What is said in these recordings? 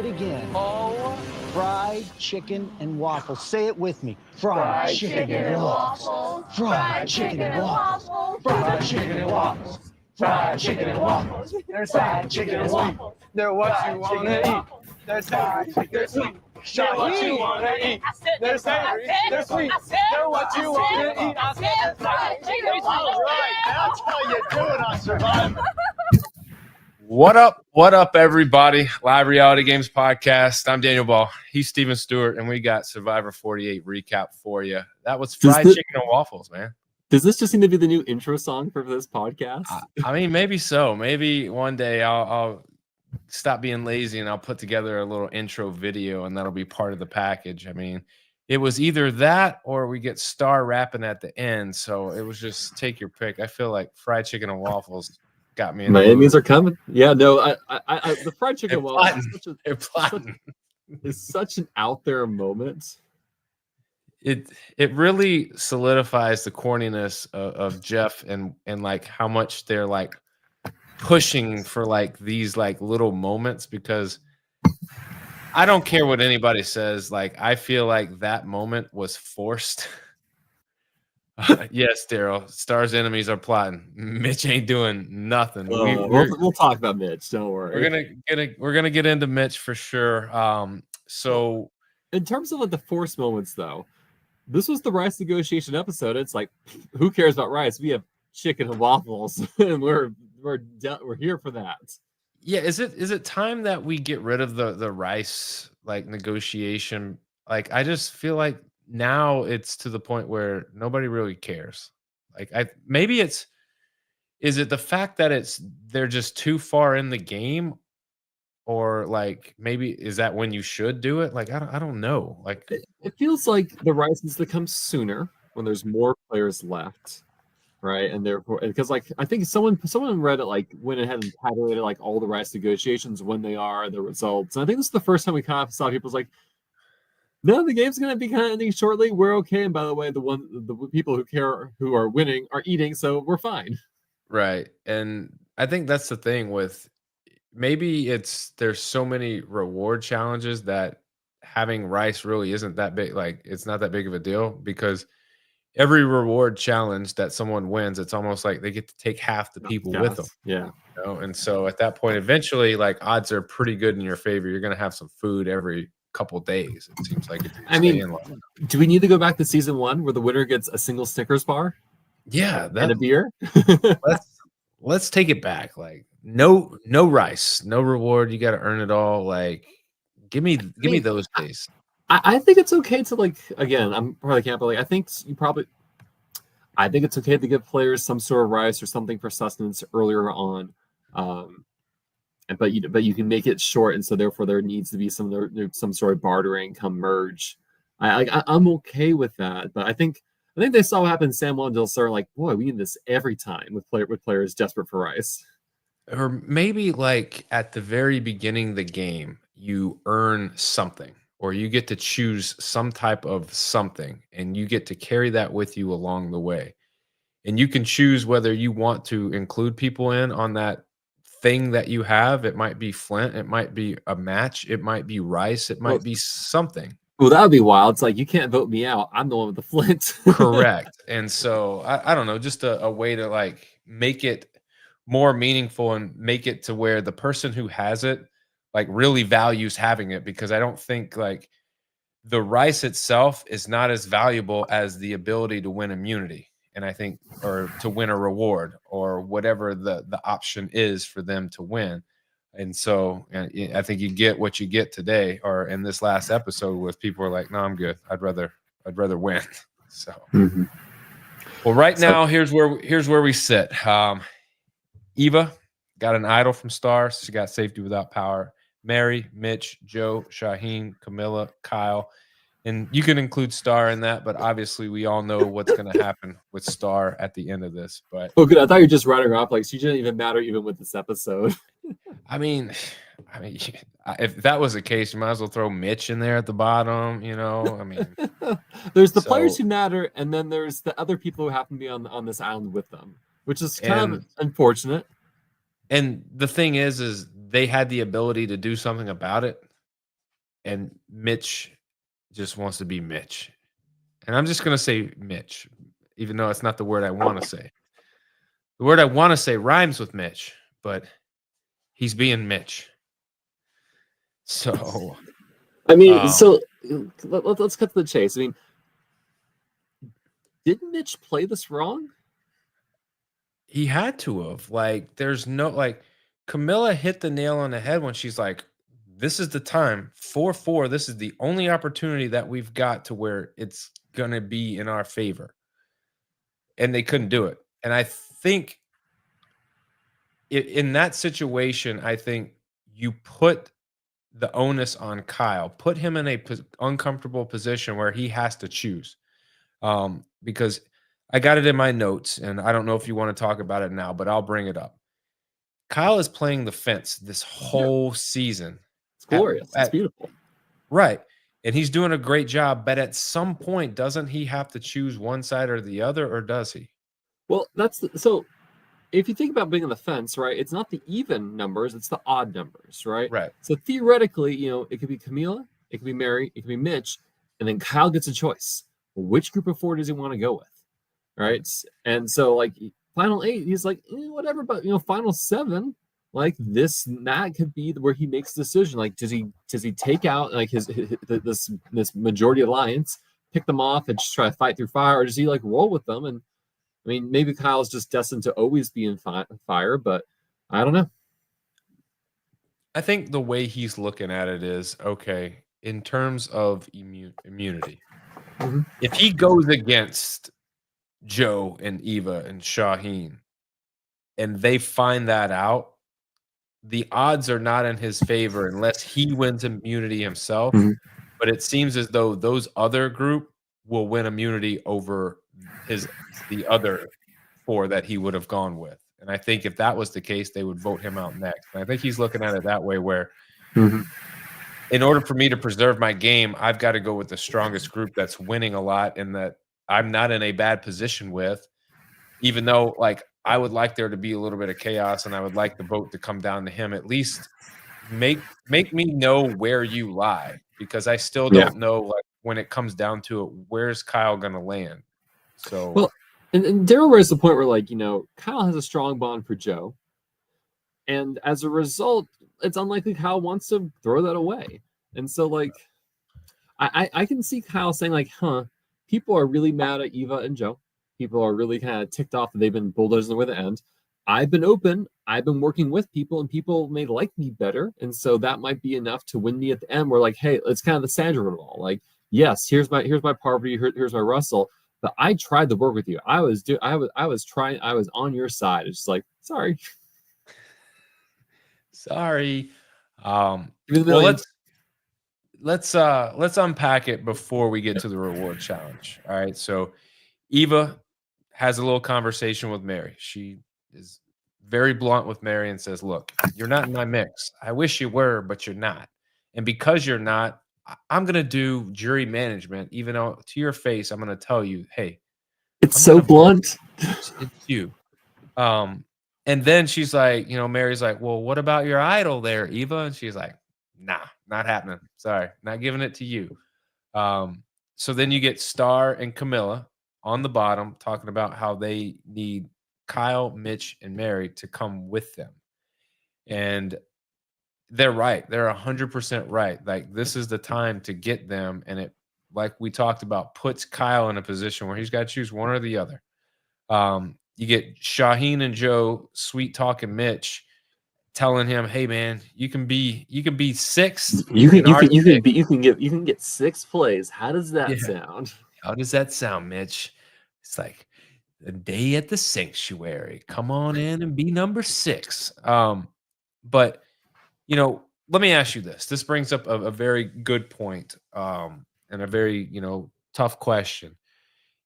again. Oh, Fried chicken and waffles. Say it with me. fried chicken and waffles. Fried chicken and waffles. Fried chicken and waffles. Fried chicken and waffles. There's fried chicken and waffles. They're what you wanna eat. They're fried chicken. They're sweet. They're what you wanna eat. They're savory. They're sweet. They're what you wanna eat. I said they're fried chicken and waffles. All right, that's how you do it on Survivor. What up, everybody? Live Reality Games Podcast. I'm Daniel Ball. He's Steven Stewart, and we got Survivor 48 recap for you. That was fried chicken and waffles, man. Does this just seem to be the new intro song for this podcast? I mean, maybe so. Maybe one day I'll stop being lazy and I'll put together a little intro video, and that'll be part of the package. I mean, it was either that or we get Star rapping at the end. So it was just take your pick. I feel like fried chicken and waffles got me in the Miami's mood. are coming. Yeah, no, I the fried chicken They're waffles They're plotting. is such an out there moment. It really solidifies the corniness of Jeff and like how much they're like pushing for like these like little moments, because I don't care what anybody says. Like, I feel like that moment was forced. Yes, Daryl. Star's enemies are plotting. Mitch ain't doing nothing. We'll talk about Mitch. Don't worry. We're gonna get into Mitch for sure. So In terms of like the forced moments, though, this was the rice negotiation episode. It's like, who cares about rice? We have chicken and waffles, and we're here for that. yeah, is it time that we get rid of the rice like negotiation? Like, I just feel like now it's to the point where nobody really cares. Like, is it the fact that they're just too far in the game, or like maybe is that when you should do it? Like, I don't know. Like, It feels like the rice needs to come sooner when there's more players left, right? And therefore, because like I think someone on Reddit like went ahead and tabulated like all the rice negotiations, when they are, the results. And I think this is the first time we kind of saw people's like, no, the game's gonna be kind of ending shortly. We're okay. And by the way, the people who care, who are winning, are eating, so we're fine. right. And I think that's the thing with, maybe there's so many reward challenges that having rice really isn't that big. Like, it's not that big of a deal, because every reward challenge that someone wins, it's almost like they get to take half the people with them. Yeah. You know? And so at that point, eventually, like, odds are pretty good in your favor. You're going to have some food every couple days, it seems like. If you I mean, stay in long. do we need to go back to season 1 where the winner gets a single Snickers bar Yeah, and a beer? let's take it back. Like, no rice, no reward. You got to earn it all. Like, give me those days. I think it's okay to, like, again, I'm probably can't, but like I think it's okay to give players some sort of rice or something for sustenance earlier on, but you can make it short, and so therefore there needs to be some sort of bartering come merge. I'm okay with that, but I think they saw what happened in San Juan del Sur. Like, boy, we need this every time with players desperate for rice. Or maybe like at the very beginning of the game, you earn something, or you get to choose some type of something, and you get to carry that with you along the way. And you can choose whether you want to include people in on that thing that you have. It might be Flint, it might be a match, it might be rice, it might be something. Well, that would be wild. It's like, you can't vote me out. I'm the one with the Flint. Correct. And so I don't know, just a way to like make it more meaningful and make it to where the person who has it like really values having it, because I don't think like the rice itself is not as valuable as the ability to win immunity. And I think, or to win a reward, or whatever the option is for them to win. And so I think you get what you get today, or in this last episode, with people are like, no, I'm good. I'd rather win. So, well, right now, here's where we sit. Eva got an idol from Star. She got safety without power. Mary, Mitch, Joe, Shaheen, Camilla, Kyle. And you can include Star in that, but obviously we all know what's going to happen with Star at the end of this. But oh, good. I thought you were just writing her off. Like, she didn't even matter even with this episode. I mean, if that was the case, you might as well throw Mitch in there at the bottom. You know, I mean, there's the players who matter, and then there's the other people who happen to be on this island with them, which is kind of unfortunate. And the thing is they had the ability to do something about it. and Mitch just wants to be Mitch. And I'm just going to say Mitch, even though it's not the word I want to say. The word I want to say rhymes with Mitch, but he's being Mitch. So, I mean, so let's cut to the chase. I mean, did Mitch play this wrong? he had to have. Like, there's no, like, Camilla hit the nail on the head when she's like, this is the time, 4-4. This is the only opportunity that we've got to where it's going to be in our favor. And they couldn't do it. And I think in that situation, I think you put the onus on Kyle, put him in a uncomfortable position where he has to choose. Because I got it in my notes, and I don't know if you want to talk about it now, but I'll bring it up. Kyle is playing the fence this whole season. It's glorious. It's beautiful. Right. And he's doing a great job, but at some point, doesn't he have to choose one side or the other, or does he? Well, so if you think about being on the fence, right, it's not the even numbers, it's the odd numbers, right? Right. So theoretically, it could be Camila, it could be Mary, it could be Mitch, and then Kyle gets a choice. Which group of 4 does he want to go with? Right. And so, like, final 8, he's like, whatever, but final 7, like that could be where he makes the decision. Like, does he take out like this majority alliance, pick them off and just try to fight through fire, or does he like roll with them? And I mean, maybe Kyle's just destined to always be in fire, but I don't know. I think the way he's looking at it is, okay, in terms of immunity, if he goes against Joe and Eva and Shaheen and they find that out, the odds are not in his favor unless he wins immunity himself. But it seems as though those other group will win immunity over the other 4 that he would have gone with. And I think if that was the case, they would vote him out next. And I think he's looking at it that way, where in order for me to preserve my game, I've got to go with the strongest group that's winning a lot and that I'm not in a bad position with, even though like I would like there to be a little bit of chaos and I would like the vote to come down to him. At least make me know where you lie, because I still don't know, like, when it comes down to it, where's Kyle going to land? So, well, and Daryl raised the point where, like, Kyle has a strong bond for Joe. And as a result, it's unlikely Kyle wants to throw that away. And so, like, I can see Kyle saying, like, people are really mad at Eva and Joe. People are really kind of ticked off that they've been bulldozing away the end. I've been open. I've been working with people, and people may like me better. And so that might be enough to win me at the end. We're like, hey, it's kind of the Sandra of it all. Like, yes, here's my Parvati, here's my Russell. But I tried to work with you. I was trying. I was on your side. It's just like, sorry. Well, let's unpack it before we get to the reward challenge. All right. So Eva has a little conversation with Mary. She is very blunt with Mary and says, look, you're not in my mix. I wish you were, but you're not. And because you're not, I'm going to do jury management, even though to your face, I'm going to tell you, hey, it's so blunt. It's you. And then she's like, Mary's like, well, what about your idol there, Eva? And she's like, nah, not happening. Sorry, not giving it to you. So then you get Star and Camilla on the bottom talking about how they need Kyle, Mitch, and Mary to come with them. And they're right. They're 100% right. Like, this is the time to get them. And it, like we talked about, puts Kyle in a position where he's got to choose one or the other. You get Shaheen and Joe sweet talking Mitch, telling him, "Hey man, you can be 6th. You can get 6 plays. How does that sound? How does that sound, Mitch? It's like the day at the sanctuary. Come on in and be number 6." But let me ask you this. This brings up a very good point, and a very tough question.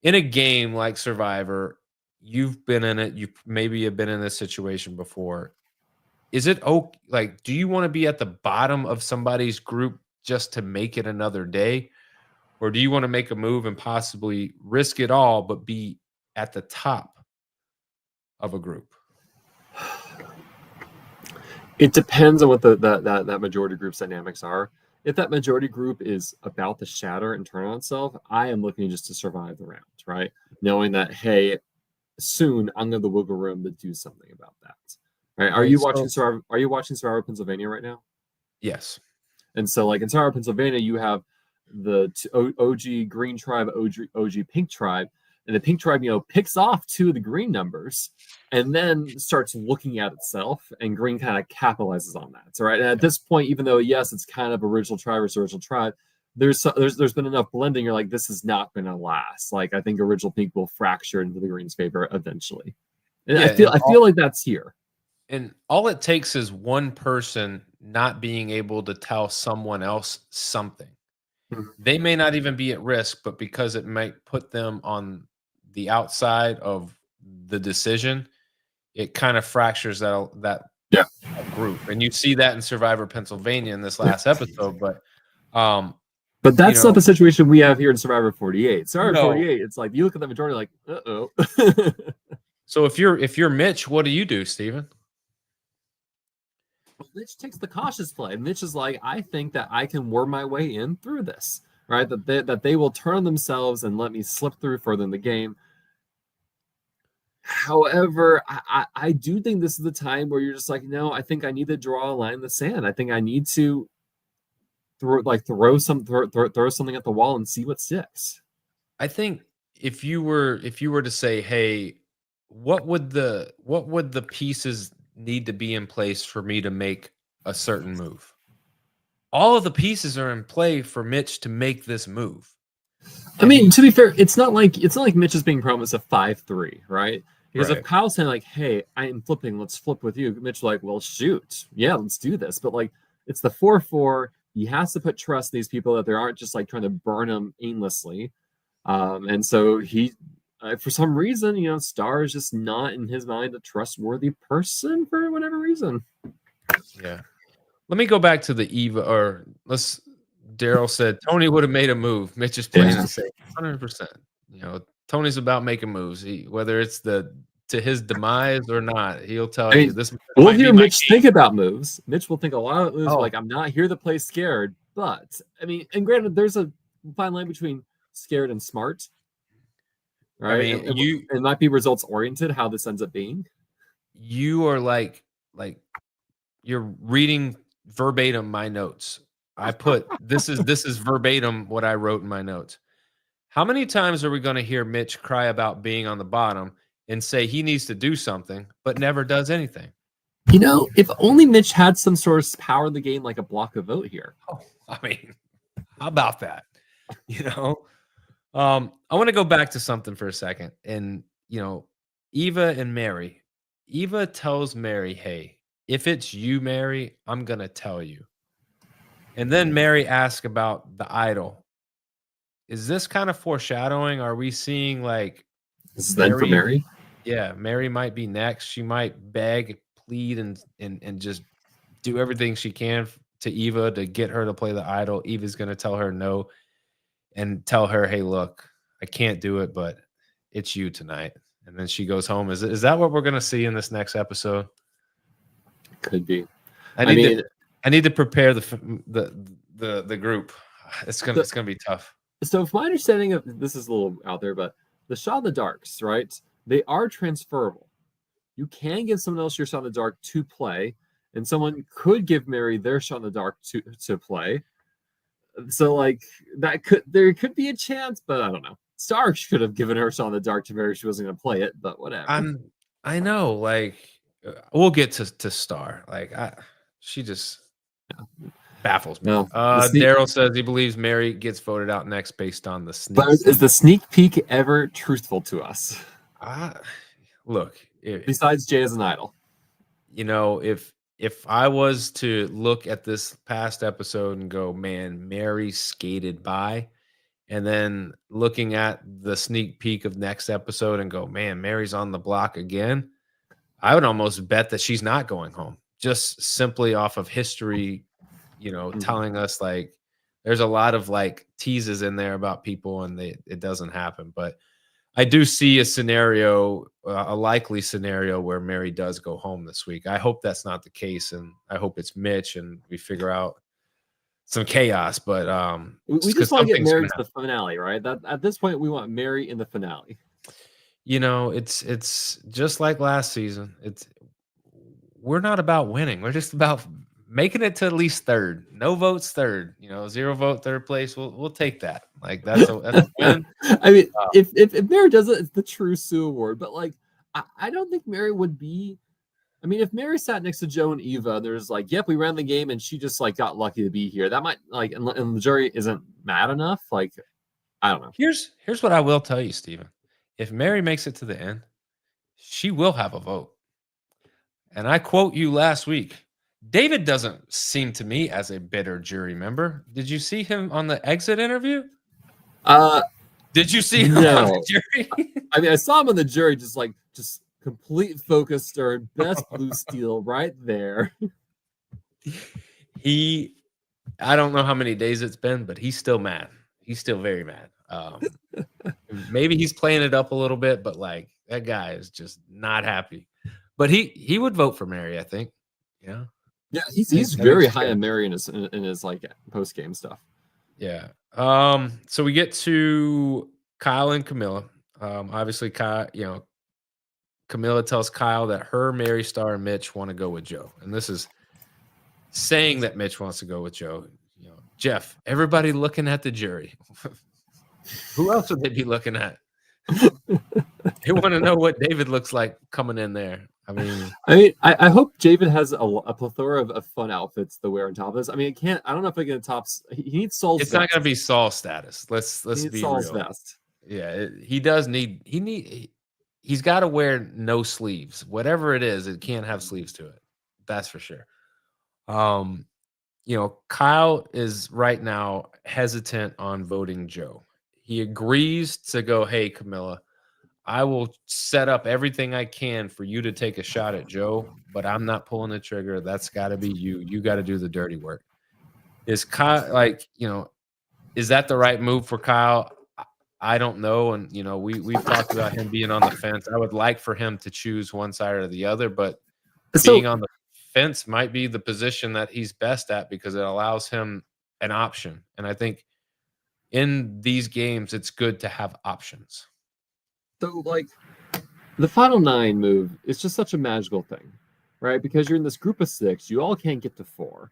In a game like Survivor, you've been in it. You maybe have been in this situation before. Is it like, do you want to be at the bottom of somebody's group just to make it another day? Or do you want to make a move and possibly risk it all, but be at the top of a group? It depends on what that majority group's dynamics are. if that majority group is about to shatter and turn on itself, I am looking just to survive the round, right? Knowing that, hey, soon I'm going to the wiggle room to do something about that. Right? Are you watching Survivor Pennsylvania right now? Yes. And so, like in Survivor Pennsylvania, you have the OG Green Tribe, OG Pink Tribe, and the Pink Tribe, picks off 2 of the green numbers, and then starts looking at itself, and Green kind of capitalizes on that. So, right, and at this point, even though yes, it's kind of original tribe versus original tribe, there's been enough blending. You're like, this is not going to last. Like, I think original Pink will fracture into the Green's favor eventually, and I feel like that's here. And all it takes is one person not being able to tell someone else something. They may not even be at risk, but because it might put them on the outside of the decision, it kind of fractures that group. And you see that in Survivor Pennsylvania in this last episode. But that's not the situation we have here in Survivor 48. Survivor 48, it's like you look at the majority, like, uh-oh. So if you're Mitch, what do you do, Steven? Mitch takes the cautious play. Mitch is like, I think that I can worm my way in through this, right? That they will turn themselves and let me slip through further in the game. However, I do think this is the time where you're just like, no, I think I need to draw a line in the sand. I think I need to throw something at the wall and see what sticks. I think if you were to say, hey, what would the pieces need to be in place for me to make a certain move? All of the pieces are in play for Mitch to make this move. I mean, to be fair, it's not like Mitch is being promised a 5-3, right? Because if Kyle's saying like, hey, I am flipping, let's flip with you, Mitch like, well, shoot. Yeah, let's do this. But like, it's the 4-4. He has to put trust in these people that they aren't just like trying to burn him aimlessly. And so he, for some reason, Star is just not in his mind a trustworthy person for whatever reason. Yeah. Let me go back to the Eva, Daryl said Tony would have made a move. Mitch is playing it safe. 100%. Tony's about making moves. Whether it's to his demise or not, he'll tell you this. We'll hear Mitch think about moves. Mitch will think a lot of moves. Like, I'm not here to play scared, but I mean, and granted, there's a fine line between scared and smart. Right. I mean, it might be results oriented how this ends up being. You are like you're reading verbatim my notes. I put this is verbatim what I wrote in my notes. How many times are we going to hear Mitch cry about being on the bottom and say he needs to do something, but never does anything? If only Mitch had some sort of power in the game, like a block of vote here. Oh, I mean, how about that? I want to go back to something for a second. And, Eva and Mary. Eva tells Mary, hey, if it's you, Mary, I'm going to tell you. And then Mary asks about the idol. Is this kind of foreshadowing? Are we seeing like this is then for Mary? Yeah, Mary might be next. She might beg, plead, and just do everything she can to Eva to get her to play the idol. Eva's going to tell her no and tell her, hey, look, I can't do it, but it's you tonight. And then she goes home. Is that what we're going to see in this next episode? Could be. I need to prepare the group. It's gonna be tough. So, if my understanding of this is a little out there, but the shot in the darks, right? They are transferable. You can give someone else your shot in the dark to play, and someone could give Mary their shot in the dark to play. So, like there could be a chance, but I don't know. Star should have given her shot in the dark to Mary. She wasn't going to play it, but whatever. I know. Like, we'll get to Star. Like, she just baffles me. No, Daryl says he believes Mary gets voted out next based on the sneak. But is the sneak peek ever truthful to us? Look. Besides Jay as an idol. If I was to look at this past episode and go, man, Mary skated by, and then looking at the sneak peek of next episode and go, man, Mary's on the block again, I would almost bet that she's not going home, just simply off of history, telling us like there's a lot of like teases in there about people and it doesn't happen. But I do see a scenario, a likely scenario where Mary does go home this week. I hope that's not the case, and I hope it's Mitch and we figure out some chaos. But We it's 'cause just want to get something's married gonna to the finale, right? That at this point we want Mary in the finale. you know, it's just like last season. We're not about winning. We're just about making it to at least third. No votes third. You know, 0 vote third place. We'll take that. Like that's a win. I mean, if Mary does it, it's the true Sue Award. But like, I don't think Mary would be. I mean, if Mary sat next to Joe and Eva, there's like, yep, we ran the game, and she just like got lucky to be here. That might like, and the jury isn't mad enough. Like, I don't know. Here's what I will tell you, Steven. If Mary makes it to the end, she will have a vote. And I quote you last week. David doesn't seem to me as a bitter jury member. Did you see him on the exit interview? Did you see him on the jury? I mean, I saw him on the jury, just complete focus stirred, best blue steel right there. I don't know how many days it's been, but he's still mad. He's still very mad. Maybe he's playing it up a little bit, but like that guy is just not happy. But he would vote for Mary, I think. Yeah. Yeah, he's very high on Mary in his like post game stuff. Yeah. So we get to Kyle and Camilla. Obviously, Kyle, Camilla tells Kyle that her, Mary Star, and Mitch want to go with Joe. And this is saying that Mitch wants to go with Joe. Jeff, everybody looking at the jury. Who else would they be looking at? They want to know what David looks like coming in there. I hope David has a plethora of fun outfits to wear on top of this. I mean, I don't know if I can top. He needs Saul's. It's not going to be Saul status. Let's be Saul's real. vest. Yeah, he does need. He's got to wear no sleeves. Whatever it is, it can't have sleeves to it. That's for sure. Kyle is right now hesitant on voting Joe. He agrees to go, hey, Camilla, I will set up everything I can for you to take a shot at Joe, but I'm not pulling the trigger. That's got to be you. You got to do the dirty work. Is Kyle is that the right move for Kyle? I don't know. And, we've talked about him being on the fence. I would like for him to choose one side or the other, but being on the fence might be the position that he's best at because it allows him an option. And I think in these games, it's good to have options. So, like, the Final 9 move is just such a magical thing, right? Because you're in this group of 6, you all can't get to 4,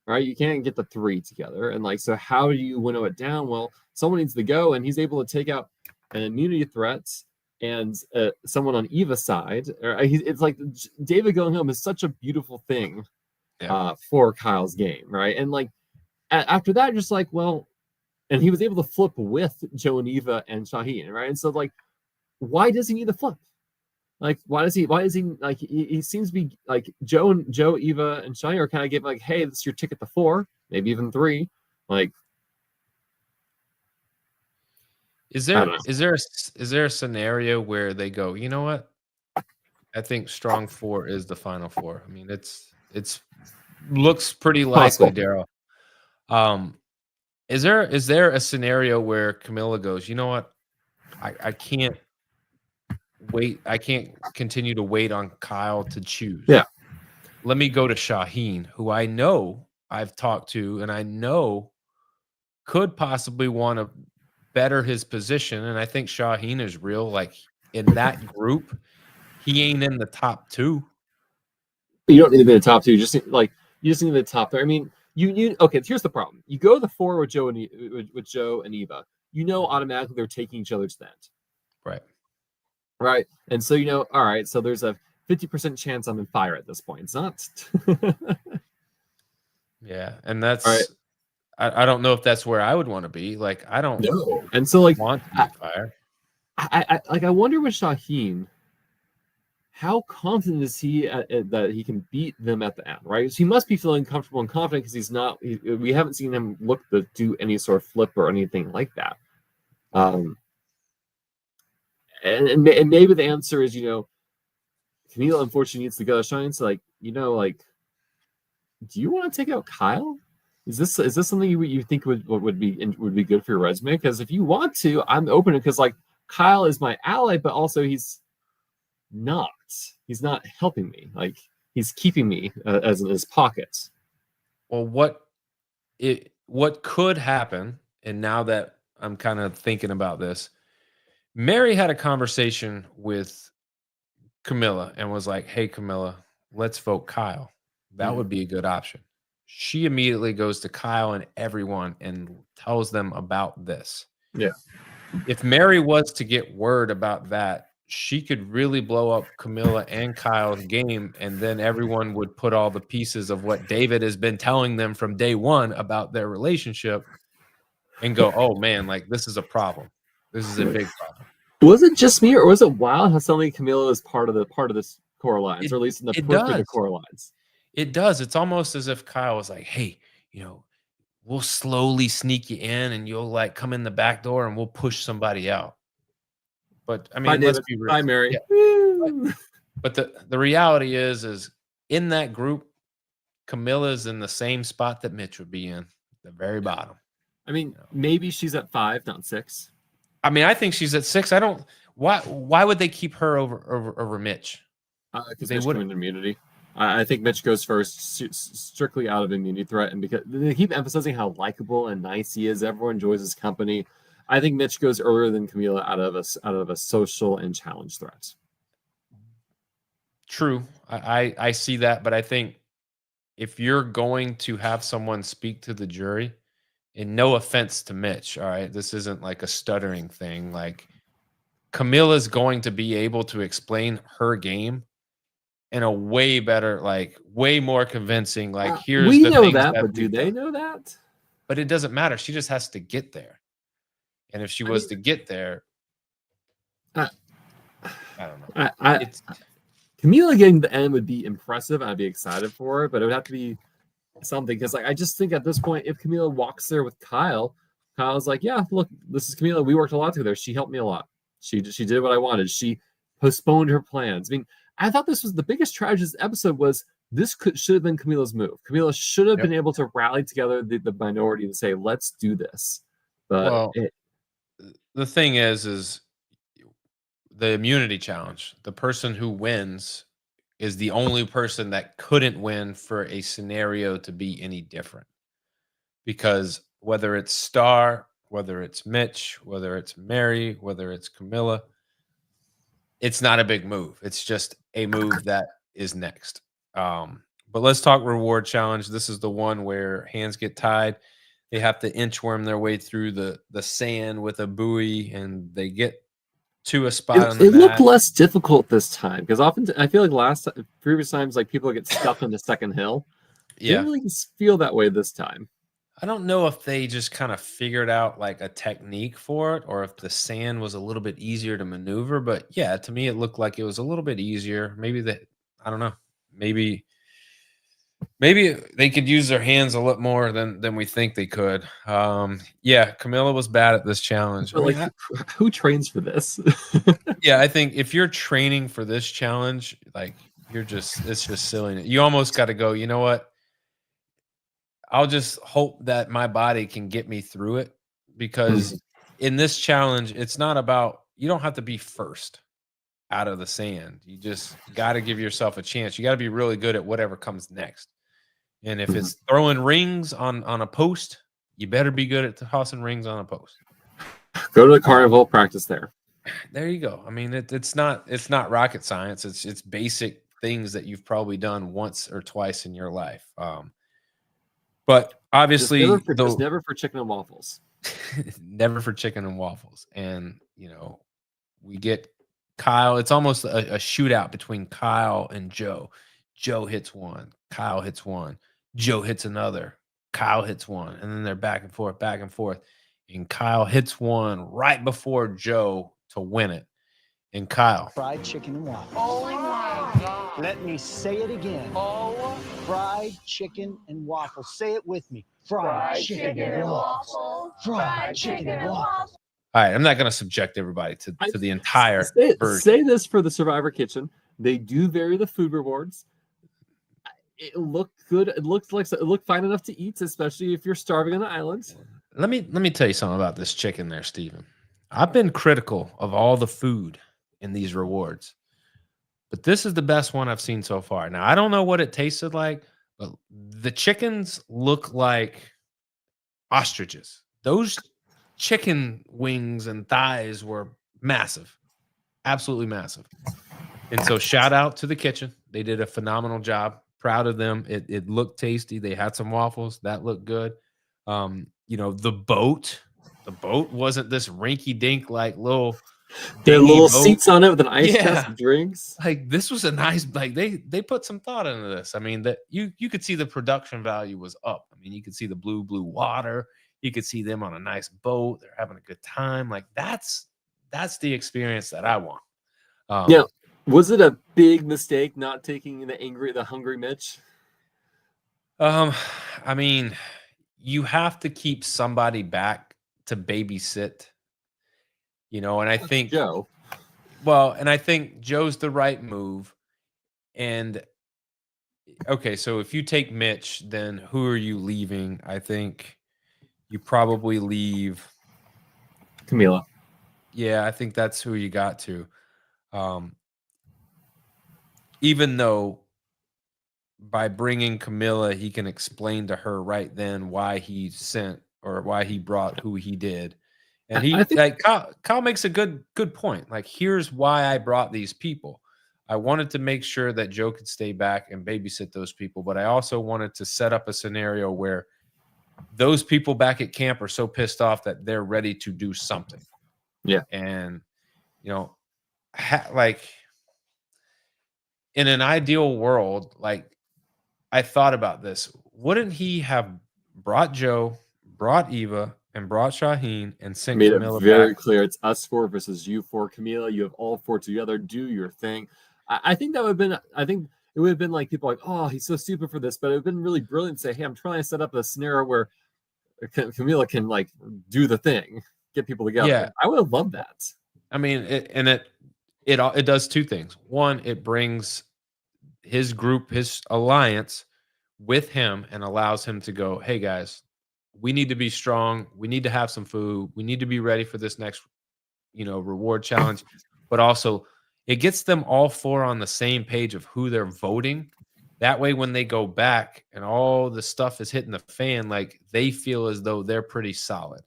right? You can't get to 3 together. And, so how do you winnow it down? Well, someone needs to go, and he's able to take out an immunity threat and someone on Eva's side. It's like David going home is such a beautiful thing for Kyle's game, right? And, after that, just and he was able to flip with Joe and Eva and Shaheen, right? And so, why does he need to flip? Why does he he seems to be Joe, Eva, and Shaheen are kind of giving hey, this is your ticket to 4, maybe even 3. Is there a scenario where they go, you know what? I think strong 4 is the final 4. I mean, it's looks pretty likely, Daryl. Is there a scenario where Camilla goes, you know what? I can't wait. I can't continue to wait on Kyle to choose. Yeah. Let me go to Shaheen, who I know I've talked to and I know could possibly want to better his position. And I think Shaheen is real. In that group, he ain't in the top 2. You don't need to be in the top 2. You just need the top 3. I mean, you okay. Here's the problem. You go to the 4 with Joe and Eva. Automatically they're taking each other's stand. Right. And so all right. So there's a 50% chance I'm in fire at this point. It's not. Yeah, and that's. Right. I don't know if that's where I would want to be. I don't know. And so want to be in fire. I wonder with Shaheen, how confident is he that he can beat them at the end, right? So he must be feeling comfortable and confident because he's not. We haven't seen him look to do any sort of flip or anything like that. And maybe the answer is, Camila unfortunately needs to go to Shaheen. So do you want to take out Kyle? Is this something you think would be good for your resume? Because if you want to, I'm open to because Kyle is my ally, but also he's not helping me. He's keeping me as in his pockets. Well, what could happen, and now that I'm kind of thinking about this, Mary had a conversation with Camilla and was like, "Hey, Camilla, let's vote Kyle. That would be a good option." She immediately goes to Kyle and everyone and tells them about this. Yeah. If Mary was to get word about that, she could really blow up Camilla and Kyle's game, and then everyone would put all the pieces of what David has been telling them from day one about their relationship and go, "Oh man, like this is a problem. This is a big problem." Was it just me, or was it wild how suddenly Camila is part of this core lines, or at least in the It push for the does. core lines? It does. It's almost as if Kyle was like, "Hey, we'll slowly sneak you in and you'll like come in the back door and we'll push somebody out." But I Bye, mean, let's David. be real. Bye, Mary. Yeah. Woo! But the reality is in that group, Camilla's in the same spot that Mitch would be in, the very bottom. I mean, maybe she's at 5, not 6. I mean, I think she's at 6. I don't. Why would they keep her over Mitch? Because They Mitch wouldn't. wouldn't immunity. I think Mitch goes first, strictly out of immunity threat, and because they keep emphasizing how likable and nice he is, everyone enjoys his company. I think Mitch goes earlier than Camila out of a social and challenge threat. True. I see that, but I think if you're going to have someone speak to the jury, and no offense to Mitch, all right, this isn't like a stuttering thing. Like Camilla's going to be able to explain her game in a way better, like way more convincing. Like here's we the know things that, but do we've they done. know that? But it doesn't matter. She just has to get there. And if she was to get there, I don't know. It's Camila getting the end would be impressive. I'd be excited for it, but it would have to be something because, like, I just think at this point, if Camila walks there with Kyle, Kyle's like, "Yeah, look, this is Camila. We worked a lot together. She helped me a lot. She did what I wanted. She postponed her plans." I mean, I thought this was the biggest tragedy of this episode. Was this should have been Camila's move? Camila should have been able to rally together the minority and say, "Let's do this." But well, the thing is the immunity challenge. The person who wins is the only person that couldn't win for a scenario to be any different. Because whether it's Star, whether it's Mitch, whether it's Mary, whether it's Camilla, it's not a big move. It's just a move that is next. But let's talk reward challenge. This is the one where hands get tied. They have to inchworm their way through the sand with a buoy, and they get to a spot on the it looked mat. less difficult this time because often I feel like previous times, like people get stuck on the second hill. Yeah, Didn't really feel that way this time. I don't know if they just kind of figured out like a technique for it or if the sand was a little bit easier to maneuver. But yeah, to me, it looked like it was a little bit easier. Maybe I don't know. Maybe they could use their hands a lot more than we think they could. Yeah, Camilla was bad at this challenge. But, who trains for this? Yeah, I think if you're training for this challenge, like it's just silly. You almost got to go, you know what? I'll just hope that my body can get me through it because in this challenge, it's not about, you don't have to be first out of the sand. You just got to give yourself a chance. You got to be really good at whatever comes next. And if it's throwing rings on a post, you better be good at tossing rings on a post. Go to the carnival, practice there. There you go. I mean, it's not rocket science. It's basic things that you've probably done once or twice in your life. But obviously, just never for chicken and waffles. Never for chicken and waffles. And we get Kyle. It's almost a shootout between Kyle and Joe. Joe hits one, Kyle hits one, Joe hits another, Kyle hits one, and then they're back and forth, and Kyle hits one right before Joe to win it. And Kyle, Fried chicken and waffles. Oh my God. Let me say it again. Oh, Fried chicken and waffles. Say it with me. Fried chicken and waffles. Fried chicken and waffles. all right, I'm not going to subject everybody to the entire version. Say this for the Survivor Kitchen. They do vary the food rewards. It looked good. It looked fine enough to eat, especially if you're starving on the island. Let me tell you something about this chicken there, Steven. I've been critical of all the food in these rewards, but this is the best one I've seen so far. Now, I don't know what it tasted like, but the chickens look like ostriches. Those chicken wings and thighs were massive, absolutely massive. And so shout out to the kitchen. They did a phenomenal job. Proud of them. It looked tasty. They had some waffles that looked good. You know, the boat wasn't this rinky dink like little There are dingy little boat. seats on it with an ice Yeah. chest of drinks. Like this was a nice, like they put some thought into this. I mean, that you could see the production value was up. I mean, you could see the blue water. You could see them on a nice boat. They're having a good time. Like that's the experience that I want. Yeah. Was it a big mistake not taking the hungry Mitch? I mean, you have to keep somebody back to babysit, you know, and I think Joe. well, and I think Joe's the right move. And okay, so if you take Mitch, then who are you leaving? I think you probably leave Camila. Yeah, I think that's who you got to. Even though by bringing Camilla, he can explain to her right then why he sent or why he brought who he did. And I think like Kyle makes a good point. Like, here's why I brought these people. I wanted to make sure that Joe could stay back and babysit those people, but I also wanted to set up a scenario where those people back at camp are so pissed off that they're ready to do something. Yeah. And, you know, like in an ideal world, like I thought about this, wouldn't he have brought Joe, brought Eva, and brought Shaheen and sent made Camilla it very back? clear it's us four versus you four. Camila, you have all four together. Do your thing. I think that would have been. I think it would have been like people like, oh, he's so stupid for this, but it would have been really brilliant to say, hey, I'm trying to set up a scenario where Camila can like do the thing, get people together. Yeah. I would have loved that. I mean, it does two things. One, it brings his group, his alliance with him and allows him to go, hey guys, we need to be strong. We need to have some food. We need to be ready for this next, reward challenge. But also it gets them all four on the same page of who they're voting. That way, when they go back and all the stuff is hitting the fan, like they feel as though they're pretty solid.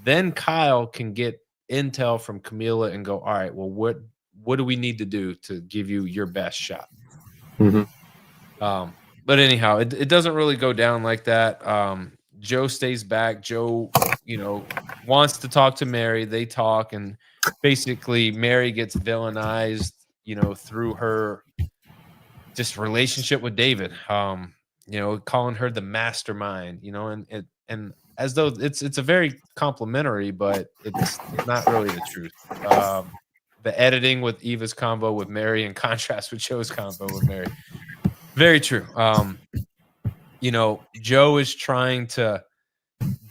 Then Kyle can get intel from Camila and go, all right, well, what do we need to do to give you your best shot? Mm-hmm. But anyhow, it doesn't really go down like that. Joe stays back. Joe, wants to talk to Mary. They talk, and basically Mary gets villainized, through her just relationship with David. Calling her the mastermind, and as though it's a very complimentary, but it's not really the truth. The editing with Eva's combo with Mary in contrast with Joe's combo with Mary. Very true. Joe is trying to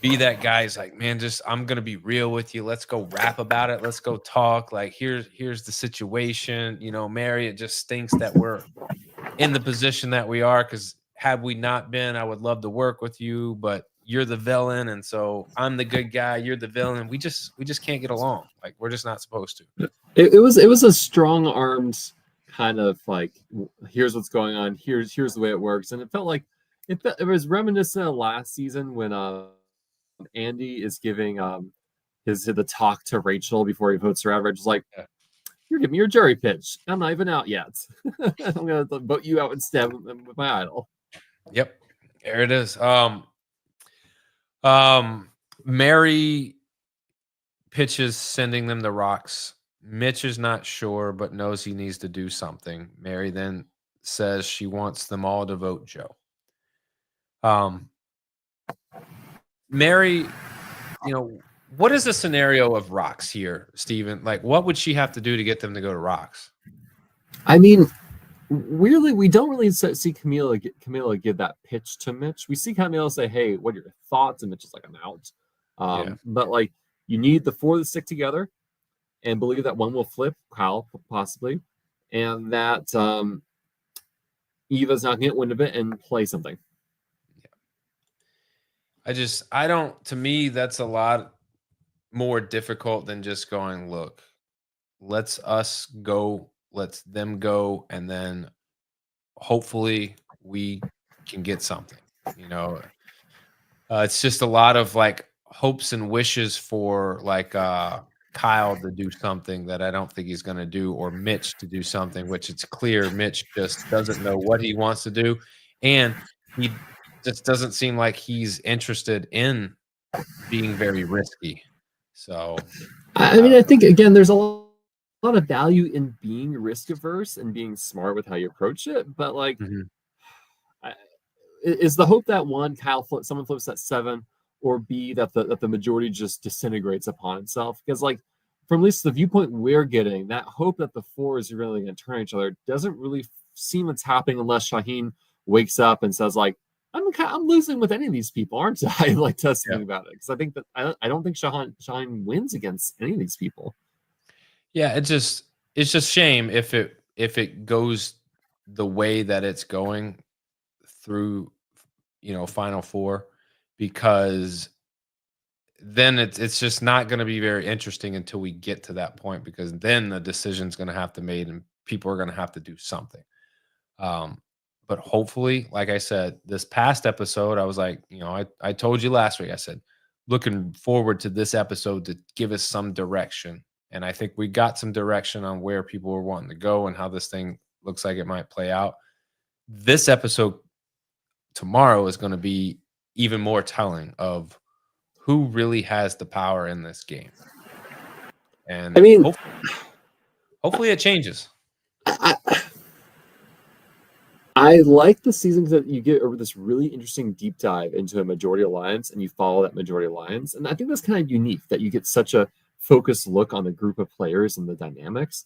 be that guy. He's like, man, I'm gonna be real with you. Let's go rap about it. Let's go talk. Like, here's the situation. Mary, it just stinks that we're in the position that we are, because had we not been, I would love to work with you, but you're the villain, and so I'm the good guy, you're the villain. We just can't get along. Like, we're just not supposed to. It was a strong-armed kind of like, here's what's going on, here's the way it works. And it felt like it was reminiscent of last season when Andy is giving the talk to Rachel before he votes her out. Rachel's like, you're giving me your jury pitch, I'm not even out yet. I'm gonna vote you out instead with my idol. Yep, there it is. Mary pitches sending them the rocks. Mitch is not sure, but knows he needs to do something. Mary then says she wants them all to vote Joe. Mary, what is the scenario of rocks here, Steven? Like, what would she have to do to get them to go to rocks? I mean, weirdly, we don't really see Camila give that pitch to Mitch. We see Camila say, hey, what are your thoughts? And Mitch is like, I'm out. But like, you need the four to stick together and believe that one will flip, Kyle possibly, and that Eva's not going to get wind of it and play something. To me, that's a lot more difficult than just going, look, let's us go, let's them go, and then hopefully we can get something. It's just a lot of like hopes and wishes for like Kyle to do something that I don't think he's going to do, or Mitch to do something, which it's clear Mitch just doesn't know what he wants to do. And he just doesn't seem like he's interested in being very risky. So, I mean, I think again, there's a lot of value in being risk averse and being smart with how you approach it. But like, Mhm. is the hope that one, someone flips at 7, or B, that the majority just disintegrates upon itself? Because like, from at least the viewpoint we're getting, that hope that the 4 is really going to turn each other doesn't really seem it's happening unless Shaheen wakes up and says like, I'm losing with any of these people, aren't I? Like testing about it, because I think that I don't think Shaheen wins against any of these people. Yeah, it's just shame if it goes the way that it's going through, Final Four, because then it's just not going to be very interesting until we get to that point, because then the decision's going to have to be made and people are going to have to do something. But hopefully, like I said, this past episode, I was like, I told you last week, I said, looking forward to this episode to give us some direction. And I think we got some direction on where people were wanting to go and how this thing looks like it might play out. This episode tomorrow is going to be even more telling of who really has the power in this game. And I mean, hopefully it changes. I like the seasons that you get over this really interesting deep dive into a majority alliance and you follow that majority alliance. And I think that's kind of unique that you get such a focused look on the group of players and the dynamics.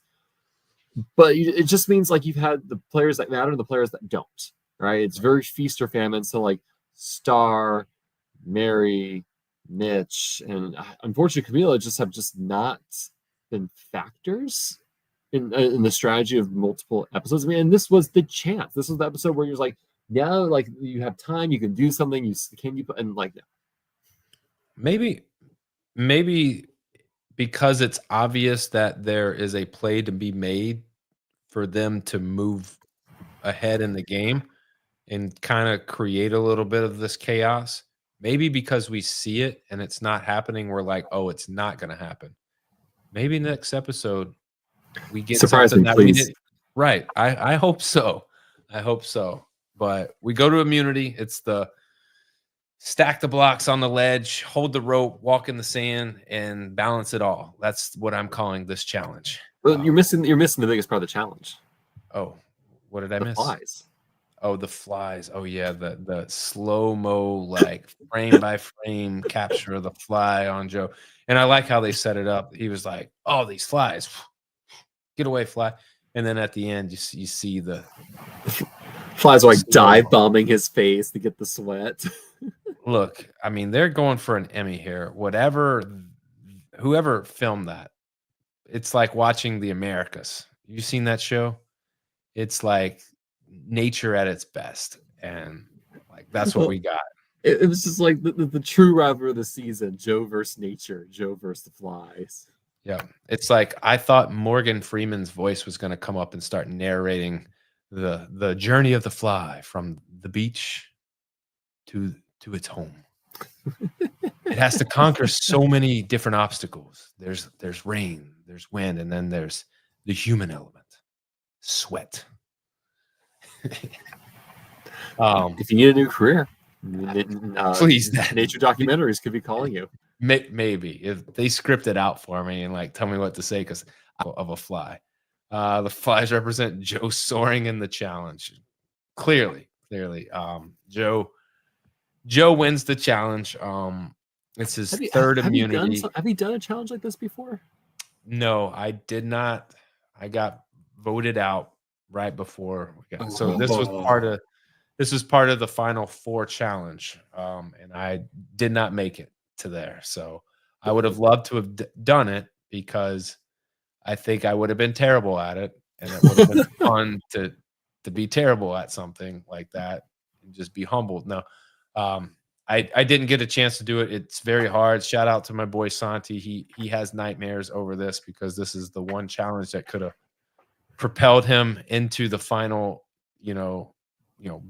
But it just means like you've had the players that matter and the players that don't, right? It's very feast or famine. So like Star, Mary, Mitch, and unfortunately Camila just have not been factors in the strategy of multiple episodes. I mean, and this was the chance. This was the episode where you're like, now, like you have time, you can do something. And like, maybe because it's obvious that there is a play to be made for them to move ahead in the game and kind of create a little bit of this chaos. Maybe because we see it and it's not happening, we're like, oh, it's not going to happen. Maybe next episode we get surprise something me, that please. we didn't. Right. I hope so. I hope so. But we go to immunity. It's the stack the blocks on the ledge, hold the rope, walk in the sand, and balance it all. That's what I'm calling this challenge. Well, you're missing the biggest part of the challenge. Oh, what did I miss? Flies. Oh, the flies. Oh yeah, the slow-mo, like frame by frame capture of the fly on Joe. And I like how they set it up. He was like, "Oh, these flies. Get away, fly." And then at the end, you see the flies like dive bombing his face to get the sweat. Look, I mean, they're going for an Emmy here. Whoever filmed that, it's like watching the Americas. You seen that show? It's like nature at its best, and like that's what we got. It was just like the true rivalry of the season: Joe versus nature, Joe versus the flies. Yeah, it's like I thought Morgan Freeman's voice was going to come up and start narrating the journey of the fly from the beach to its home. It has to conquer so many different obstacles. There's rain, there's wind, and then there's the human element, sweat. If you need a new career, please, nature documentaries could be calling you. Maybe if they script it out for me and like tell me what to say, because of a fly. The flies represent Joe soaring in the challenge. Clearly. Joe wins the challenge. It's his third immunity. Have you done a challenge like this before? No, I did not. I got voted out right before. So this was part of the Final Four challenge, and I did not make it to there. So I would have loved to have done it, because I think I would have been terrible at it, and it would have been fun to be terrible at something like that and just be humbled. No, I didn't get a chance to do it. It's very hard. Shout out to my boy Santi. He has nightmares over this, because this is the one challenge that could have propelled him into the final,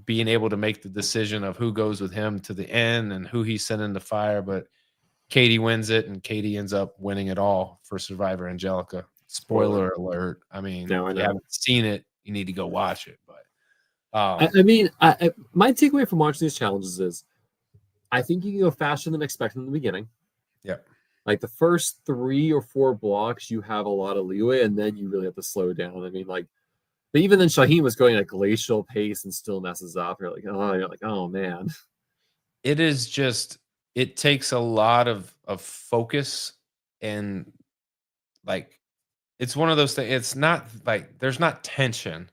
being able to make the decision of who goes with him to the end and who he's sending to fire. But Katie wins it, and Katie ends up winning it all for Survivor Angelica. Spoiler alert. I mean, No, I if you know. haven't seen it, you need to go watch it. But my takeaway from watching these challenges is I think you can go faster than expected in the beginning. Yep. Like the first 3 or 4 blocks, you have a lot of leeway, and then you really have to slow down. I mean, like, but even then, Shaheen was going at glacial pace and still messes up. You're like, oh man. it is just, it takes a lot of focus, and like, it's one of those things. It's not like there's not tension,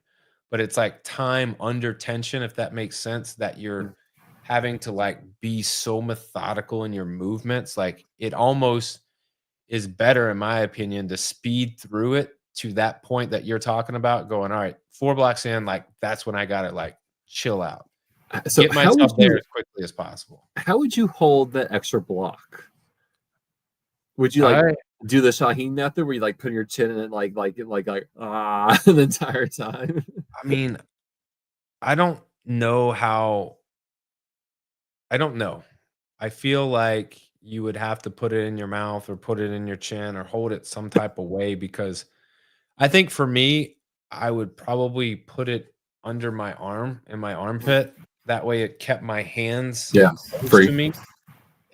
but it's like time under tension, if that makes sense, that you're having to like be so methodical in your movements. Like, it almost is better, in my opinion, to speed through it to that point that you're talking about, going, all right, 4 blocks in, like, that's when I got it, like, chill out. So Get myself there as quickly as possible. How would you hold that extra block? Would you like do the Shaheen method where you like put your chin in it like the entire time? I mean, I don't know how. I don't know. I feel like you would have to put it in your mouth or put it in your chin or hold it some type of way, because I think for me, I would probably put it under my arm in my armpit. That way it kept my hands close free to me,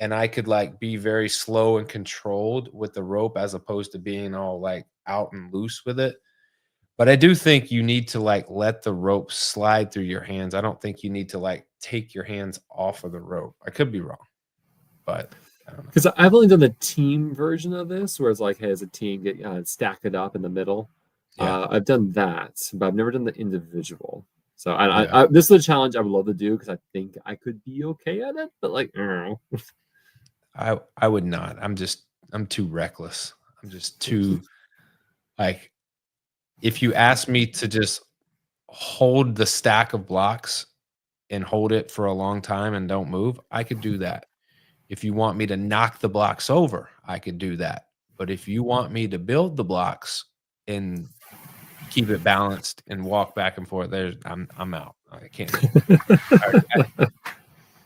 and I could like be very slow and controlled with the rope, as opposed to being all like out and loose with it. But I do think you need to like let the rope slide through your hands. I don't think you need to like take your hands off of the rope. I could be wrong, but I don't know. Because I've only done the team version of this, where it's like, hey, as a team, get stack it up in the middle. Yeah. I've done that, but I've never done the individual. So Yeah. this is a challenge I would love to do, because I think I could be okay at it. But like, I would not. I'm too reckless. I'm just too like, if you ask me to just hold the stack of blocks and hold it for a long time and don't move, I could do that. If you want me to knock the blocks over, I could do that. But if you want me to build the blocks and keep it balanced and walk back and forth, I'm out. I can't.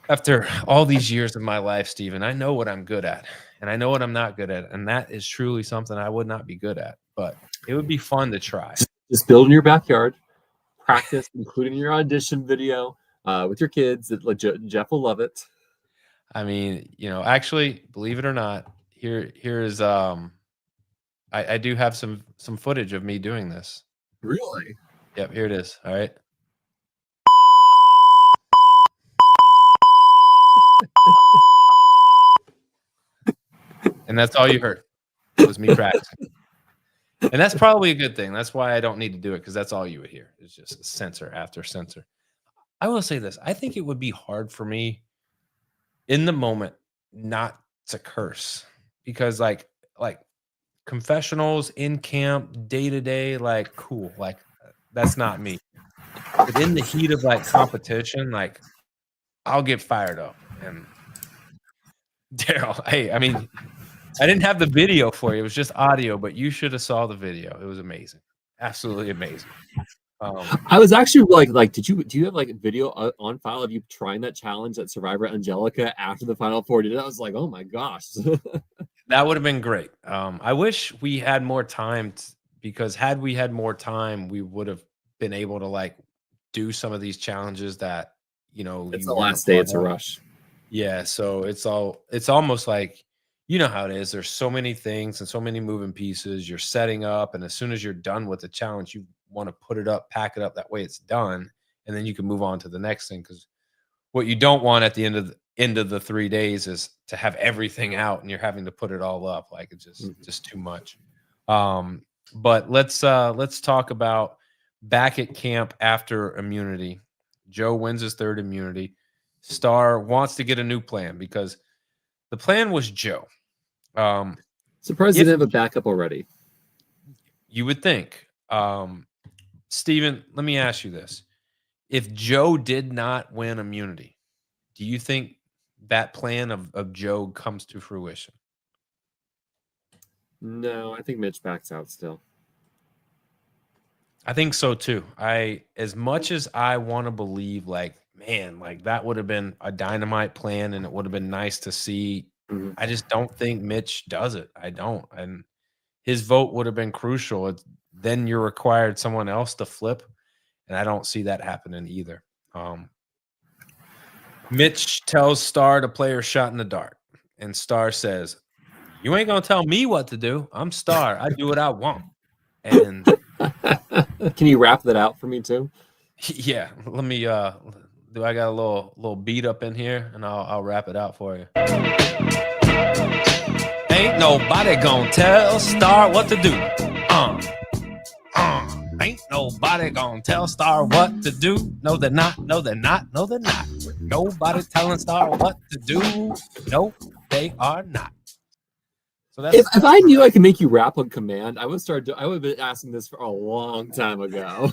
After all these years of my life, Steven, I know what I'm good at, and I know what I'm not good at, and that is truly something I would not be good at. But it would be fun to try. Just build in your backyard, practice, including your audition video with your kids. Jeff will love it. I mean, actually, believe it or not, here's I do have some footage of me doing this. Really? Yep, here it is. All right. And that's all you heard. It was me practicing. And that's probably a good thing. That's why I don't need to do it, because that's all you would hear. It's just sensor after sensor. I will say this. I think it would be hard for me in the moment not to curse, because like confessionals in camp, day to day, like, cool. Like, that's not me. But in the heat of like competition, like, I'll get fired up. And Daryl, hey, I mean, I didn't have the video for you. It was just audio, but you should have saw the video. It was amazing. Absolutely amazing. I was actually like, do you have like video on file of you trying that challenge at Survivor Angelica after the Final Four did it? I was like, oh my gosh. That would have been great. I wish we had more time, because had we had more time, we would have been able to like do some of these challenges that, it's the last day. It's a rush. Yeah. So it's almost like, you know how it is. There's so many things and so many moving pieces. You're setting up, and as soon as you're done with the challenge, you want to put it up, pack it up. That way it's done, and then you can move on to the next thing. Because what you don't want at the end of the 3 days is to have everything out and you're having to put it all up. Like, it's just too much. But let's talk about back at camp after immunity. Joe wins his 3rd immunity. Star wants to get a new plan, because the plan was Joe. Surprised they didn't have a backup already. You would think. Steven, let me ask you this. If Joe did not win immunity, do you think that plan of Joe comes to fruition? No, I think Mitch backs out still. I think so too. As much as I want to believe, like, man, like that would have been a dynamite plan and it would have been nice to see. Mhm. I just don't think Mitch does it. I don't. And his vote would have been crucial. Then you're required someone else to flip. And I don't see that happening either. Mitch tells Star to play her shot in the dark. And Star says, "You ain't going to tell me what to do. I'm Star. I do what I want." And Can you wrap that out for me too? yeah, let me do I got a little beat up in here and I'll wrap it out for you. Ain't nobody gonna tell Star what to do. Ain't nobody gonna tell Star what to do. No, they're not. No, they're not. No, they're not. Nobody telling Star what to do. No, they are not. So that's If I knew I could make you rap on command, I would start. I would have been asking this for a long time ago.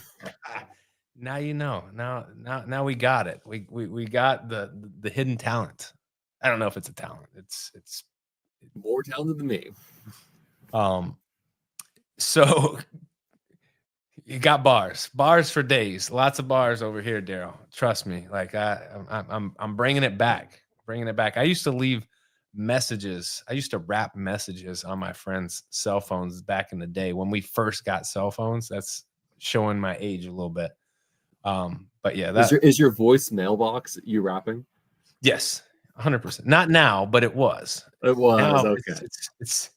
Now you know. Now we got it. We got the hidden talent. I don't know if it's a talent. It's More talented than me. So you got bars for days. Lots of bars over here, Daryl. Trust me. Like I'm bringing it back. I used to leave messages. I used to wrap messages on my friends' cell phones back in the day when we first got cell phones. That's showing my age a little bit. But yeah, Is your voice mailbox you rapping? Yes, 100%. Not now, but it was. It was Now okay.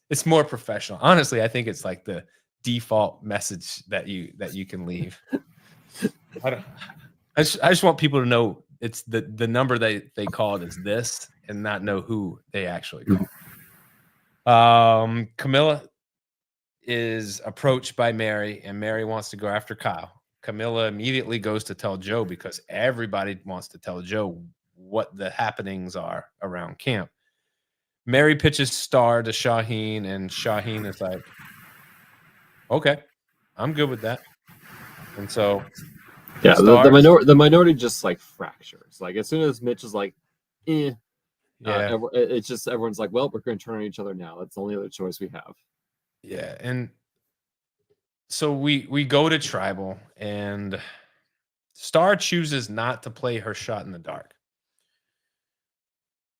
it's more professional. Honestly, I think it's like the default message that you can leave. I just want people to know it's the number they called is this and not know who they actually call. Camilla is approached by Mary and Mary wants to go after Kyle. Camilla immediately goes to tell Joe because everybody wants to tell Joe what the happenings are around camp. Mary pitches Star to Shaheen and Shaheen is like, "Okay, I'm good with that." And so yeah, the minority just like fractures. Like as soon as Mitch is like, yeah, it's just everyone's like, well, we're going to turn on each other now. That's the only other choice we have. Yeah, and so we go to tribal, and Star chooses not to play her shot in the dark.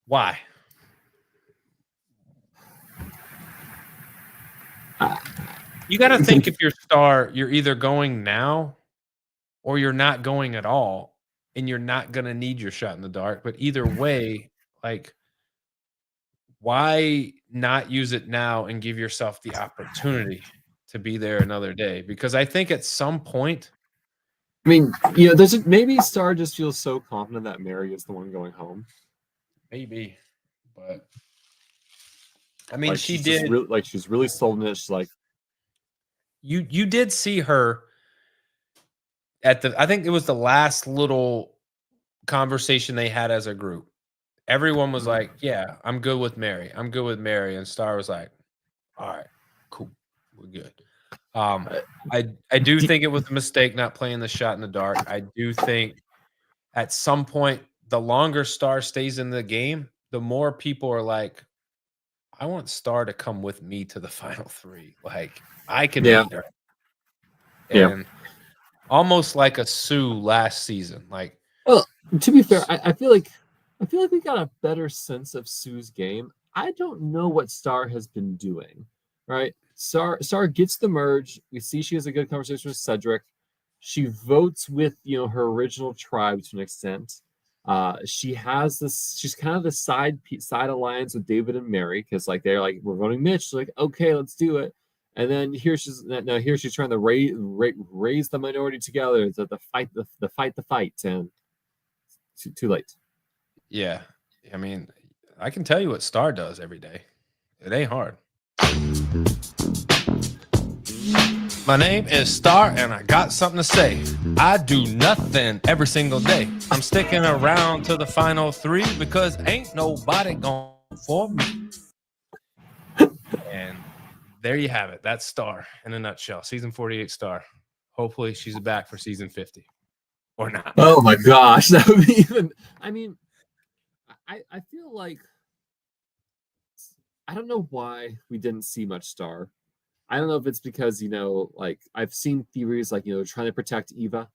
Why? You got to think if you're Star, you're either going now or you're not going at all, and you're not going to need your shot in the dark. But either way, like, why not use it now and give yourself the opportunity to be there another day? Because I think at some point, I mean, maybe Star just feels so confident that Mary is the one going home. maybe, but I mean, Like, she she's did. just really, like she's really sold in it. She's like, You did see her at I think it was the last little conversation they had as a group. Everyone was like, "Yeah, I'm good with Mary. I'm good with Mary." And Star was like, "All right, cool. We're good." I do think it was a mistake not playing the shot in the dark. I do think at some point, the longer Star stays in the game, the more people are like, "I want Star to come with me to the final three. Like, I can beat her." And almost like a Sue last season. Like, well, to be fair, I feel like we got a better sense of Sue's game. I don't know what Star has been doing, right? Star gets the merge. We see she has a good conversation with Cedric. She votes with her original tribe to an extent. She has this. She's kind of the side alliance with David and Mary because like they're like we're voting Mitch. She's like okay, let's do it. And then here she's trying to raise the minority together to fight the fight, and too late. yeah, I mean, I can tell you what Star does every day. It ain't hard. My name is Star, and I got something to say. I do nothing every single day. I'm sticking around to the final three because ain't nobody going for me. And there you have it. That's Star in a nutshell. Season 48 Star. Hopefully she's back for season 50. Or not. Oh my gosh. That would be even. I mean, I feel like I don't know why we didn't see much Star I don't know if it's because, like I've seen theories like, trying to protect Eva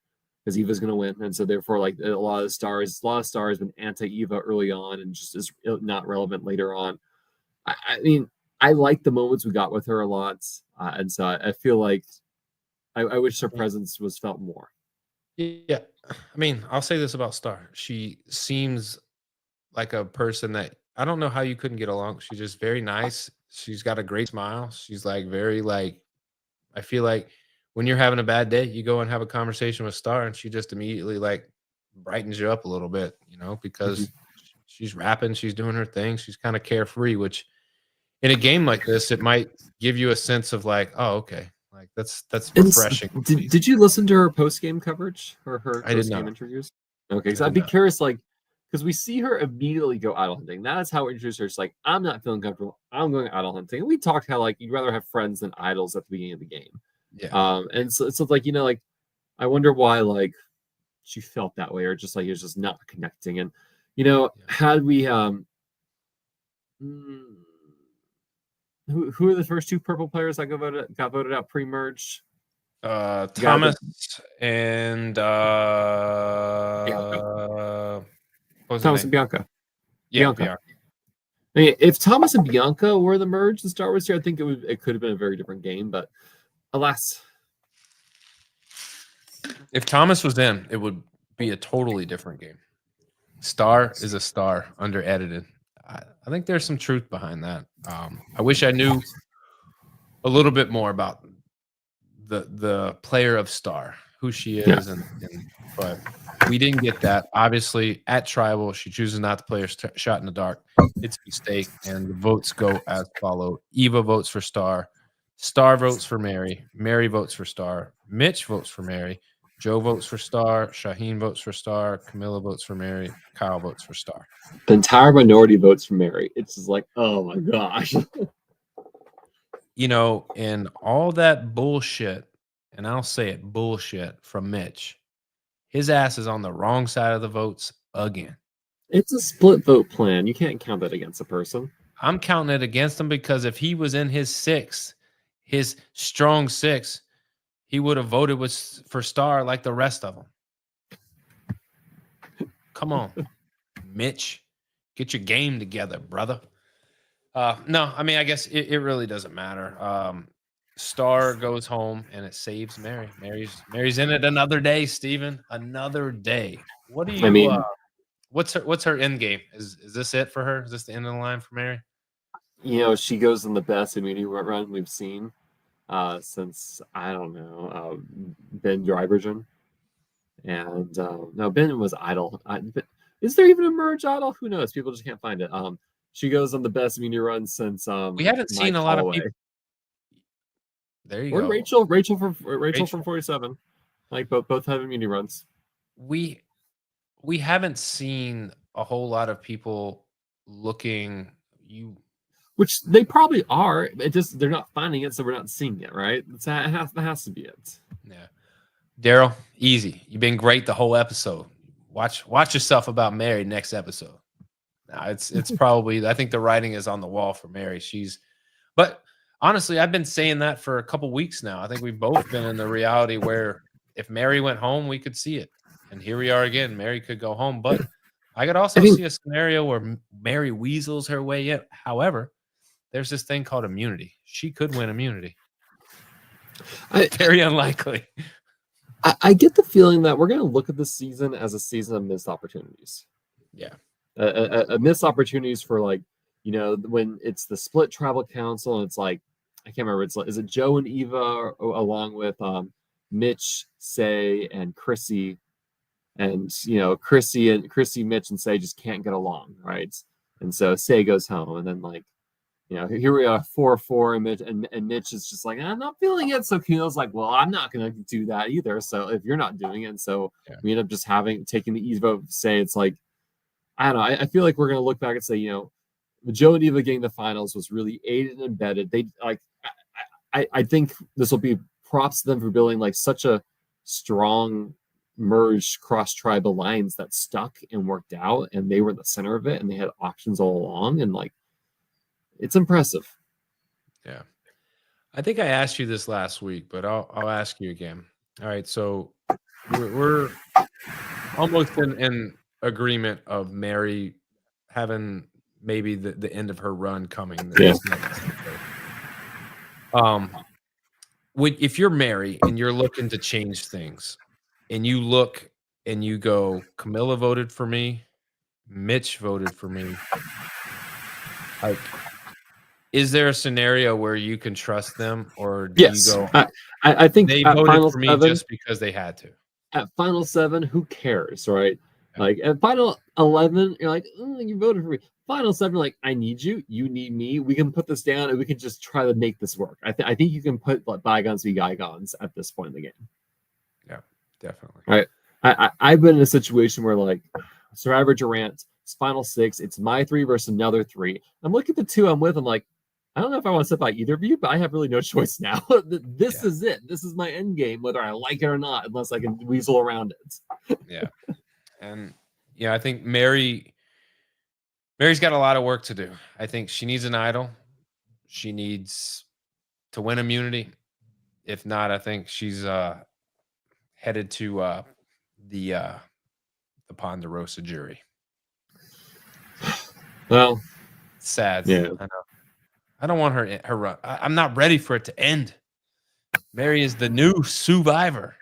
because Eva's going to win. And so therefore, like a lot of stars been anti-Eva early on and just is not relevant later on. I mean, I like the moments we got with her a lot. And so I feel like I wish her presence was felt more. Yeah. I mean, I'll say this about Star. She seems like a person that I don't know how you couldn't get along. She's just very nice. She's got a great smile. She's like very like I feel like when you're having a bad day, you go and have a conversation with Star and she just immediately like brightens you up a little bit, because she's rapping, she's doing her thing, she's kind of carefree, which in a game like this, it might give you a sense of like, oh, okay. Like that's refreshing. Did you listen to her post-game coverage or her I did post-game not. interviews? Okay, because I'd be curious, like, because we see her immediately go idol hunting. That is how we introduce her. It's like, I'm not feeling comfortable. I'm going idol hunting. And we talked how like you'd rather have friends than idols at the beginning of the game. Yeah. And so it's like, like I wonder why like she felt that way, or just like it was just not connecting. And had we who are the first two purple players that got voted out pre-merge? Thomas and Thomas and Bianca. Yeah, Bianca. I mean, if Thomas and Bianca were the merge in Star Wars here, I think it could have been a very different game. But alas, if Thomas was in, it would be a totally different game. Star is a star under edited. I think there's some truth behind that. I wish I knew a little bit more about the player of Star, who she is, but we didn't get that. Obviously, at Tribal, she chooses not to play her shot in the dark. It's a mistake, and the votes go as follow. Eva votes for Star. Star votes for Mary. Mary votes for Star. Mitch votes for Mary. Joe votes for Star. Shaheen votes for Star. Camilla votes for Mary. Kyle votes for Star. The entire minority votes for Mary. It's just like, oh my gosh. And all that bullshit, and I'll say it, bullshit from Mitch, his ass is on the wrong side of the votes again. It's a split vote plan. You can't count that against a person. I'm counting it against him because if he was in his strong six, he would have voted for Star like the rest of them. Come on, Mitch. Get your game together, brother. No, I mean, I guess it really doesn't matter. Star goes home and it saves Mary. Mary's in it another day, Steven. Another day. What do you I mean, what's her end game? Is this it for her? Is this the end of the line for Mary? She goes in the best immunity run we've seen since I don't know Ben Drivergen. And no, Ben was idle. Is there even a merge idol? Who knows? People just can't find it. She goes on the best immunity run since we haven't seen a lot of people. There you go. Rachel from 47. Like both have immunity runs. We haven't seen a whole lot of people looking which they probably are. It just they're not finding it, so we're not seeing it, right? That has to be it. Yeah. Daryl, easy. You've been great the whole episode. Watch yourself about Mary next episode. Now it's probably I think the writing is on the wall for Mary. But honestly, I've been saying that for a couple weeks now. I think we've both been in the reality where if Mary went home, we could see it. And here we are again. Mary could go home, but I could also see a scenario where Mary weasels her way in. However, there's this thing called immunity. She could win immunity. Very unlikely. I get the feeling that we're going to look at this season as a season of missed opportunities. Yeah. Missed opportunities for like, when it's the split tribal council and it's like, I can't remember. Is it Joe and Eva along with Mitch, Say, and Chrissy? And, Chrissy, Mitch, and Say just can't get along, right? And so Say goes home and then like, here we are 4-4 and Mitch is just like, I'm not feeling it. So Keel's like, well, I'm not going to do that either. So if you're not doing it, and so we end up just taking the easy vote. Say it's like, I don't know. I feel like we're going to look back and say, Joe and Eva getting the finals was really aided and embedded. They like, I think this will be props to them for building like such a strong merged cross tribe alliance that stuck and worked out, and they were in the center of it and they had options all along, and like, it's impressive. Yeah. I think I asked you this last week, but I'll ask you again. All right, so we're almost in agreement of Mary having maybe the end of her run coming. Yeah. This next episode. If you're Mary and you're looking to change things, and you look and you go, Camilla voted for me, Mitch voted for me. Like, is there a scenario where you can trust them, or do Yes, you go, I think they at voted Final for me 7, just because they had to? at Final 7, who cares, right? Yeah. Like at Final 11, you're like, you voted for me. Final 7, like, I need you, you need me. We can put this down and we can just try to make this work. I think you can put like bygones be bygones at this point in the game. Yeah, definitely. Right. I've been in a situation where like Survivor Durant, it's Final 6, it's my 3 versus another 3. I'm looking at the 2 I'm with, I'm like, I don't know if I want to step by either of you, but I have really no choice now. This is it. This is my end game, whether I like it or not, unless I can weasel around it. Yeah. And I think Mary's got a lot of work to do. I think she needs an idol. She needs to win immunity. If not, I think she's headed to the Ponderosa jury. Well, Sad. yeah. I know. I don't want her run. I'm not ready for it to end. Mary is the new survivor.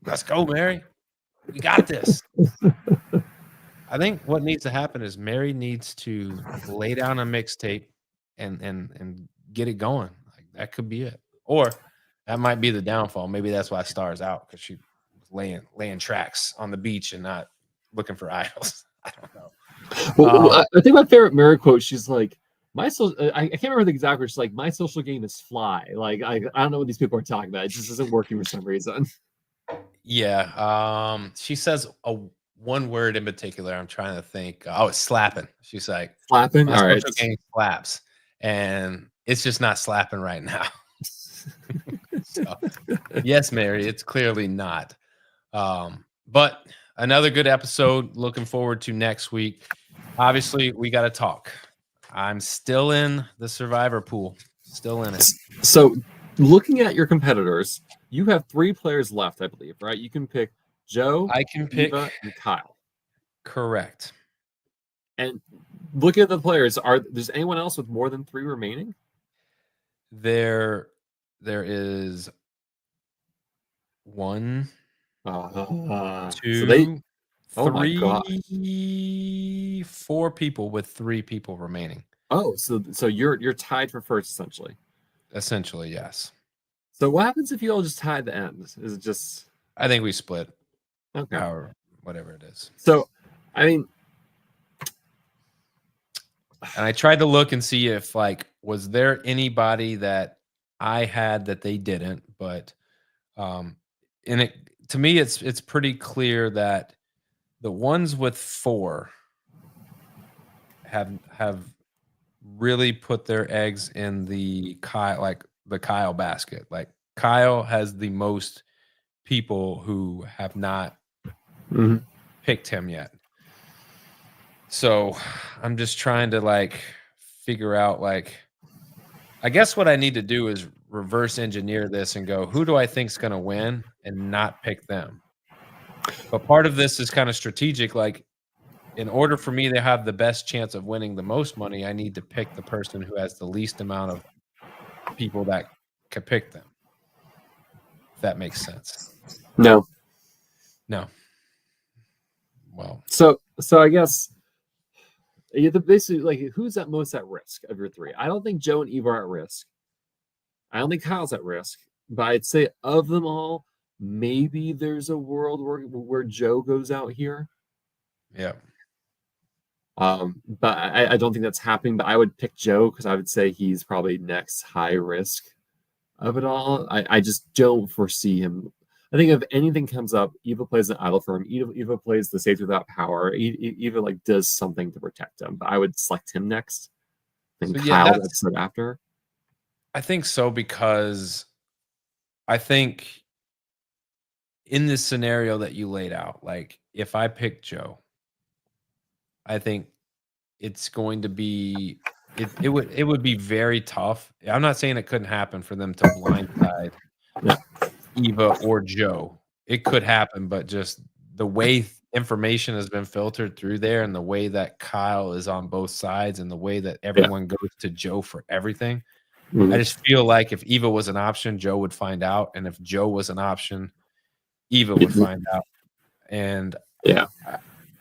Let's go, Mary. We got this. I think what needs to happen is Mary needs to lay down a mixtape and get it going. Like, that could be it. Or that might be the downfall. Maybe that's why Star's out, because she was laying tracks on the beach and not looking for idols. I don't know. Well, I think my favorite Mary quote, she's like, I can't remember the exact word. She's like, my social game is fly. Like, I don't know what these people are talking about. It just isn't working for some reason. Yeah. She says one word in particular. I'm trying to think. Oh, it's slapping. She's like, Slapping? my All right. social game slaps. And it's just not slapping right now. So, yes, Mary, it's clearly not. But another good episode. Looking forward to next week. Obviously, we got to talk. I'm still in the Survivor pool. Still in it. So, looking at your competitors, you have 3 players left, I believe, right? You can pick Joe, I can pick Eva, and Kyle. Correct. And looking at the players, there's anyone else with more than 3 remaining? There is 1, 2, so they, oh my gosh. 3, 4 people with 3 people remaining. Oh, so you're tied for first, essentially. Essentially, yes. So what happens if you all just tie at the end? Is it just I think we split. okay? Or whatever it is. So, I mean, and I tried to look and see if, like, was there anybody that I had that they didn't, but and it, to me, it's pretty clear that the ones with 4 have really put their eggs in the Kyle basket. Like, Kyle has the most people who have not picked him yet. So I'm just trying to like figure out, like, I guess what I need to do is reverse engineer this and go, who do I think is going to win, and not pick them. But part of this is kind of strategic. Like, in order for me to have the best chance of winning the most money, I need to pick the person who has the least amount of people that could pick them. If that makes sense. No. Well, So I guess basically, like, who's at most at risk of your 3? I don't think Joe and Eva are at risk. I don't think Kyle's at risk. But I'd say of them all, maybe there's a world where Joe goes out here. yeah. But I don't think that's happening. But I would pick Joe because I would say he's probably next high risk of it all. I just don't foresee him. I think if anything comes up, Eva plays an idol for him. Eva plays the safety without power. Eva like does something to protect him. But I would select him next. And So, yeah, Kyle that's after. I think so, because I think in this scenario that you laid out, like, if I pick Joe, I think it's going to be it would be very tough. I'm not saying it couldn't happen for them to blindside Yeah. Eva or Joe. It could happen, but just the way information has been filtered through there, and the way that Kyle is on both sides, and the way that everyone goes to Joe for everything. Mhm. I just feel like if Eva was an option, Joe would find out, and if Joe was an option, Eva would find out. And Yeah.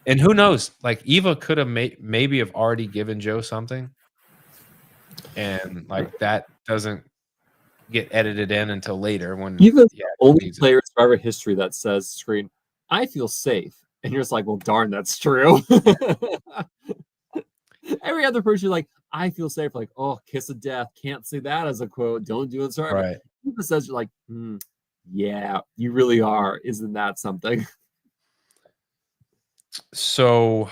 and who knows? Like Eva could have maybe have already given Joe something, and like that doesn't get edited in until later when Eva's yeah, the only needs it. player in Survivor history that says screen, I feel safe. And you're just like, well, darn, that's true. Every other person, you're like, I feel safe. Like, oh, kiss of death. Can't say that as a quote. Don't do it. Sorry. Right. Eva says, you're like, yeah, you really are. Isn't that something? So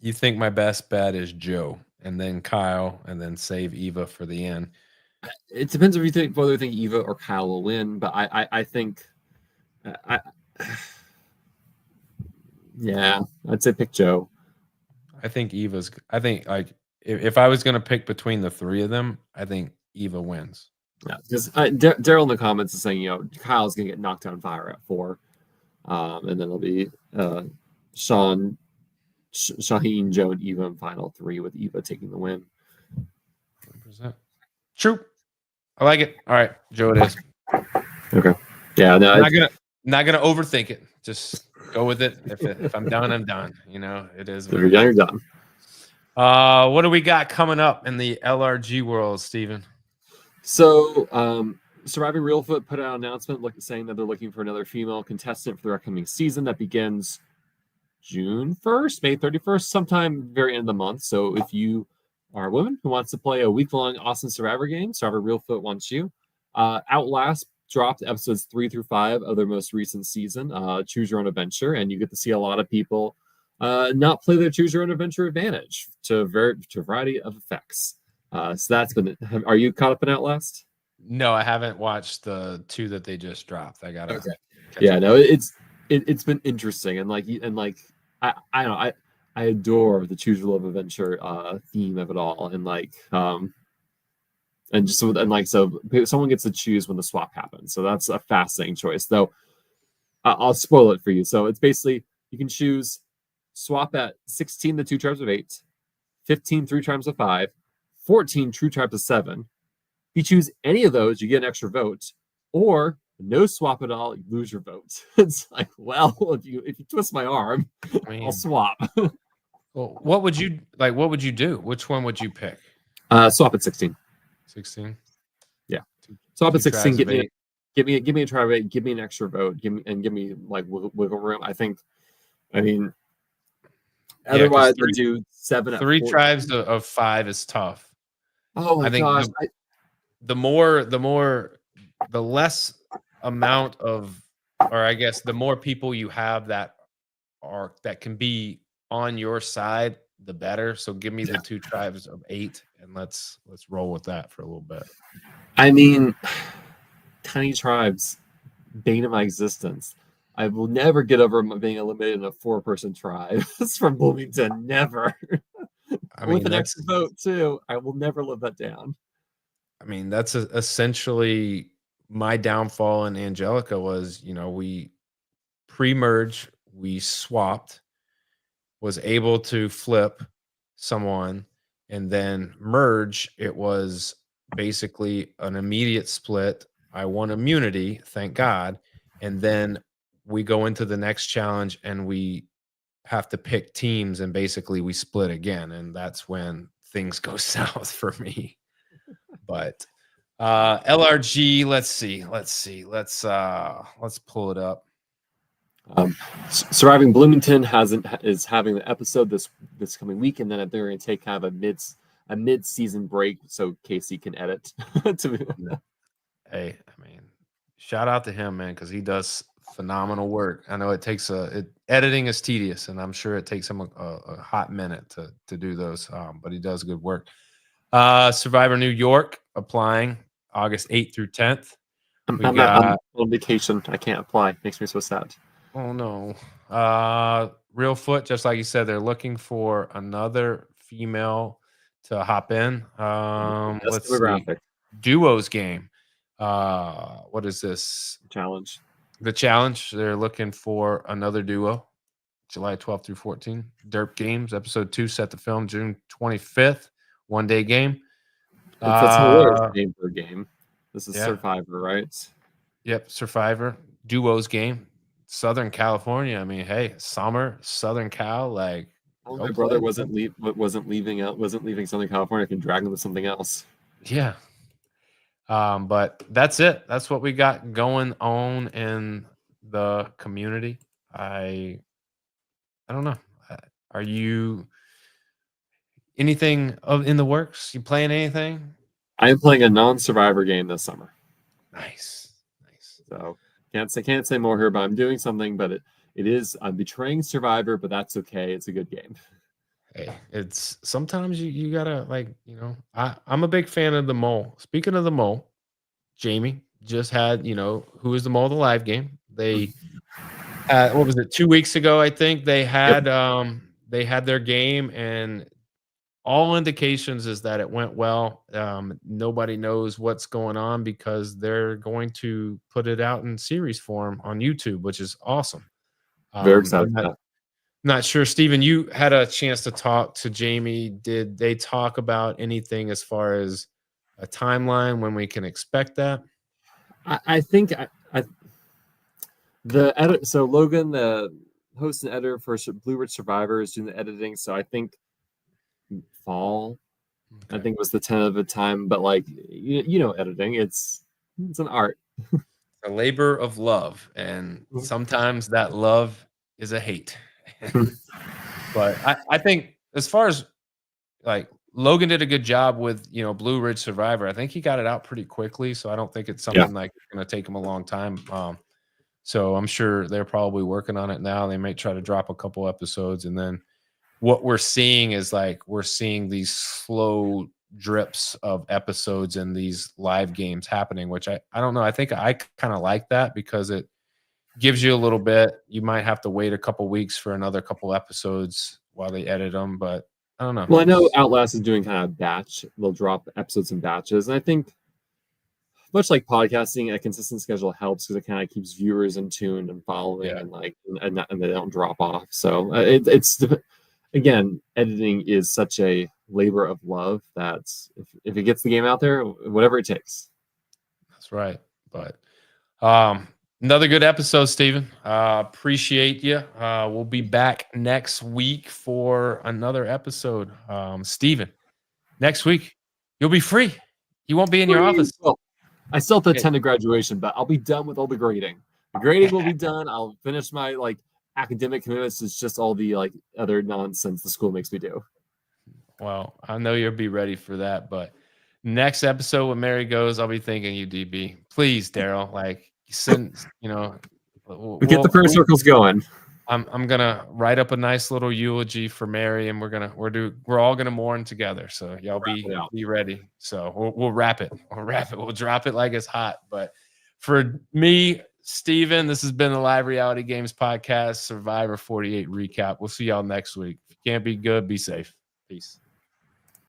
you think my best bet is Joe, and then Kyle, and then save Eva for the end? It depends if you think whether you think Eva or Kyle will win, but I think yeah, I'd say pick Joe. I think like if I was gonna pick between the three of them, I think Eva wins. Yeah, because Daryl in the comments is saying, Kyle's gonna get knocked on fire at 4, and then it'll be Sean, Shaheen, Joe, and Eva in final 3 with Eva taking the win. 100%. True. I like it. All right, Joe, it is. Okay. Yeah, no, not gonna overthink it. Just go with it. If I'm done, I'm done. It is. if you're done, you're done. What do we got coming up in the LRG world, Steven? So, Surviving Reelfoot put out an announcement saying that they're looking for another female contestant for the upcoming season that begins June 1st, May 31st, sometime very end of the month. So if you are a woman who wants to play a week-long Austin Survivor game, Survivor Reelfoot wants you. Outlast dropped episodes 3 through 5 of their most recent season, Choose Your Own Adventure, and you get to see a lot of people not play their Choose Your Own Adventure advantage to a variety of effects. So that's been. Are you caught up in Outlast? No, I haven't watched the 2 that they just dropped. I gotta. Okay. Yeah, no, it's been interesting, and I don't know, I adore the Choose Your Own Adventure theme of it all, and so someone gets to choose when the swap happens. So that's a fascinating choice. Though I'll spoil it for you. So it's basically you can choose swap at 16 the 2 tribes of 8, 15 3 tribes of 5, 14 true tribes of 7. If you choose any of those, you get an extra vote, or no swap at all, you lose your vote. It's like, well, if you twist my arm, I'll swap. Well, what would you do? Which one would you pick? Swap at 16. 16. Yeah. Swap at 16. Give me a tribe of 8. Give me an extra vote. Give me like wiggle room. Otherwise, I do 7 at 3 4. tribes of 5 is tough. Oh my gosh! The less amount of, or I guess the more people you have that can be on your side, the better. So give me the 2 tribes of 8, and let's roll with that for a little bit. Tiny tribes, bane of my existence. I will never get over being eliminated in a 4-person tribe. It's from Bloomington. Never. With an extra vote too. I will never live that down. That's essentially my downfall in Angelica was, we pre-merge, we swapped, was able to flip someone, and then merge. It was basically an immediate split. I won immunity, thank God. And then we go into the next challenge and we have to pick teams, and basically we split again. And that's when things go south for me. But LRG, let's see. Let's pull it up. Surviving Bloomington is having the episode this coming week, and then they're going to take kind of a mid-season break so Casey can edit. Hey, shout out to him, man, because he does phenomenal work. I know it takes editing is tedious, and I'm sure it takes him a hot minute to do those, but he does good work. Survivor New York applying August 8th through 10th. I'm on vacation. I can't apply. Makes me so sad. Oh no. Reelfoot, just like you said, they're looking for another female to hop in. Best Let's see. demographic Duos game. What is this? challenge. The challenge. They're looking for another duo. July 12th through 14th. Derp Games, episode 2, set to film June 25th. 1-day game. It's a hilarious game per game. This is yeah. Survivor, right? Yep, Survivor. Duos game. Southern California. I mean, hey, summer, Southern Cal, like Well, go my brother play. wasn't leaving Southern California. I can drag him to something else. Yeah. But that's it. That's what we got going on in the community. I don't know. Are you anything in the works? You playing anything? I am playing a non-Survivor game this summer, Nice. so can't say more here. But I'm doing something. But I'm betraying Survivor, but that's okay. It's a good game. Hey, it's sometimes you gotta like, I'm a big fan of the mole. Speaking of the mole, Jamie just had, who is the mole of the live game. They what was it, 2 weeks ago, I think they had their game, and all indications is that it went well. Nobody knows what's going on because they're going to put it out in series form on YouTube, which is awesome. Very excited. Not sure, Steven, you had a chance to talk to Jamie. Did they talk about anything as far as a timeline when we can expect that? I think the edit. So Logan, the host and editor for Blue Ridge Survivor, is doing the editing. So I think fall. Okay. I think was the tentative time. But like editing, it's an art. A labor of love, and sometimes that love is a hate. But I think as far as like Logan did a good job with Blue Ridge Survivor. I think he got it out pretty quickly, so I don't think it's something like it's going to take him a long time. So I'm sure they're probably working on it now. They may try to drop a couple episodes, and then what we're seeing is like we're seeing these slow drips of episodes in these live games happening, which I don't know. I think I kind of like that because it gives you a little bit. You might have to wait a couple weeks for another couple episodes while they edit them, but I don't know. Well, I know Outlast is doing kind of batch. They'll drop episodes in batches, and I think much like podcasting, a consistent schedule helps because it kind of keeps viewers in tune and following, and they don't drop off. So it's again, editing is such a labor of love that if it gets the game out there, whatever it takes. That's right. But another good episode, Steven. Appreciate you. We'll be back next week for another episode. Steven, next week you'll be free. You won't be in your office. Well, I still have to attend a graduation, but I'll be done with all the grading. The grading will be done. I'll finish my academic commitments. It's just all the other nonsense the school makes me do. Well, I know you'll be ready for that, but next episode when Mary goes, I'll be thinking you, DB. Please, Daryl, send, We'll get the first circles going. I'm gonna write up a nice little eulogy for Mary, and we're all gonna mourn together. So y'all be ready. So we'll wrap it. We'll drop it like it's hot. But for me, Steven, this has been the Live Reality Games Podcast Survivor 48 recap. We'll see y'all next week. If you can't be good, be safe. Peace.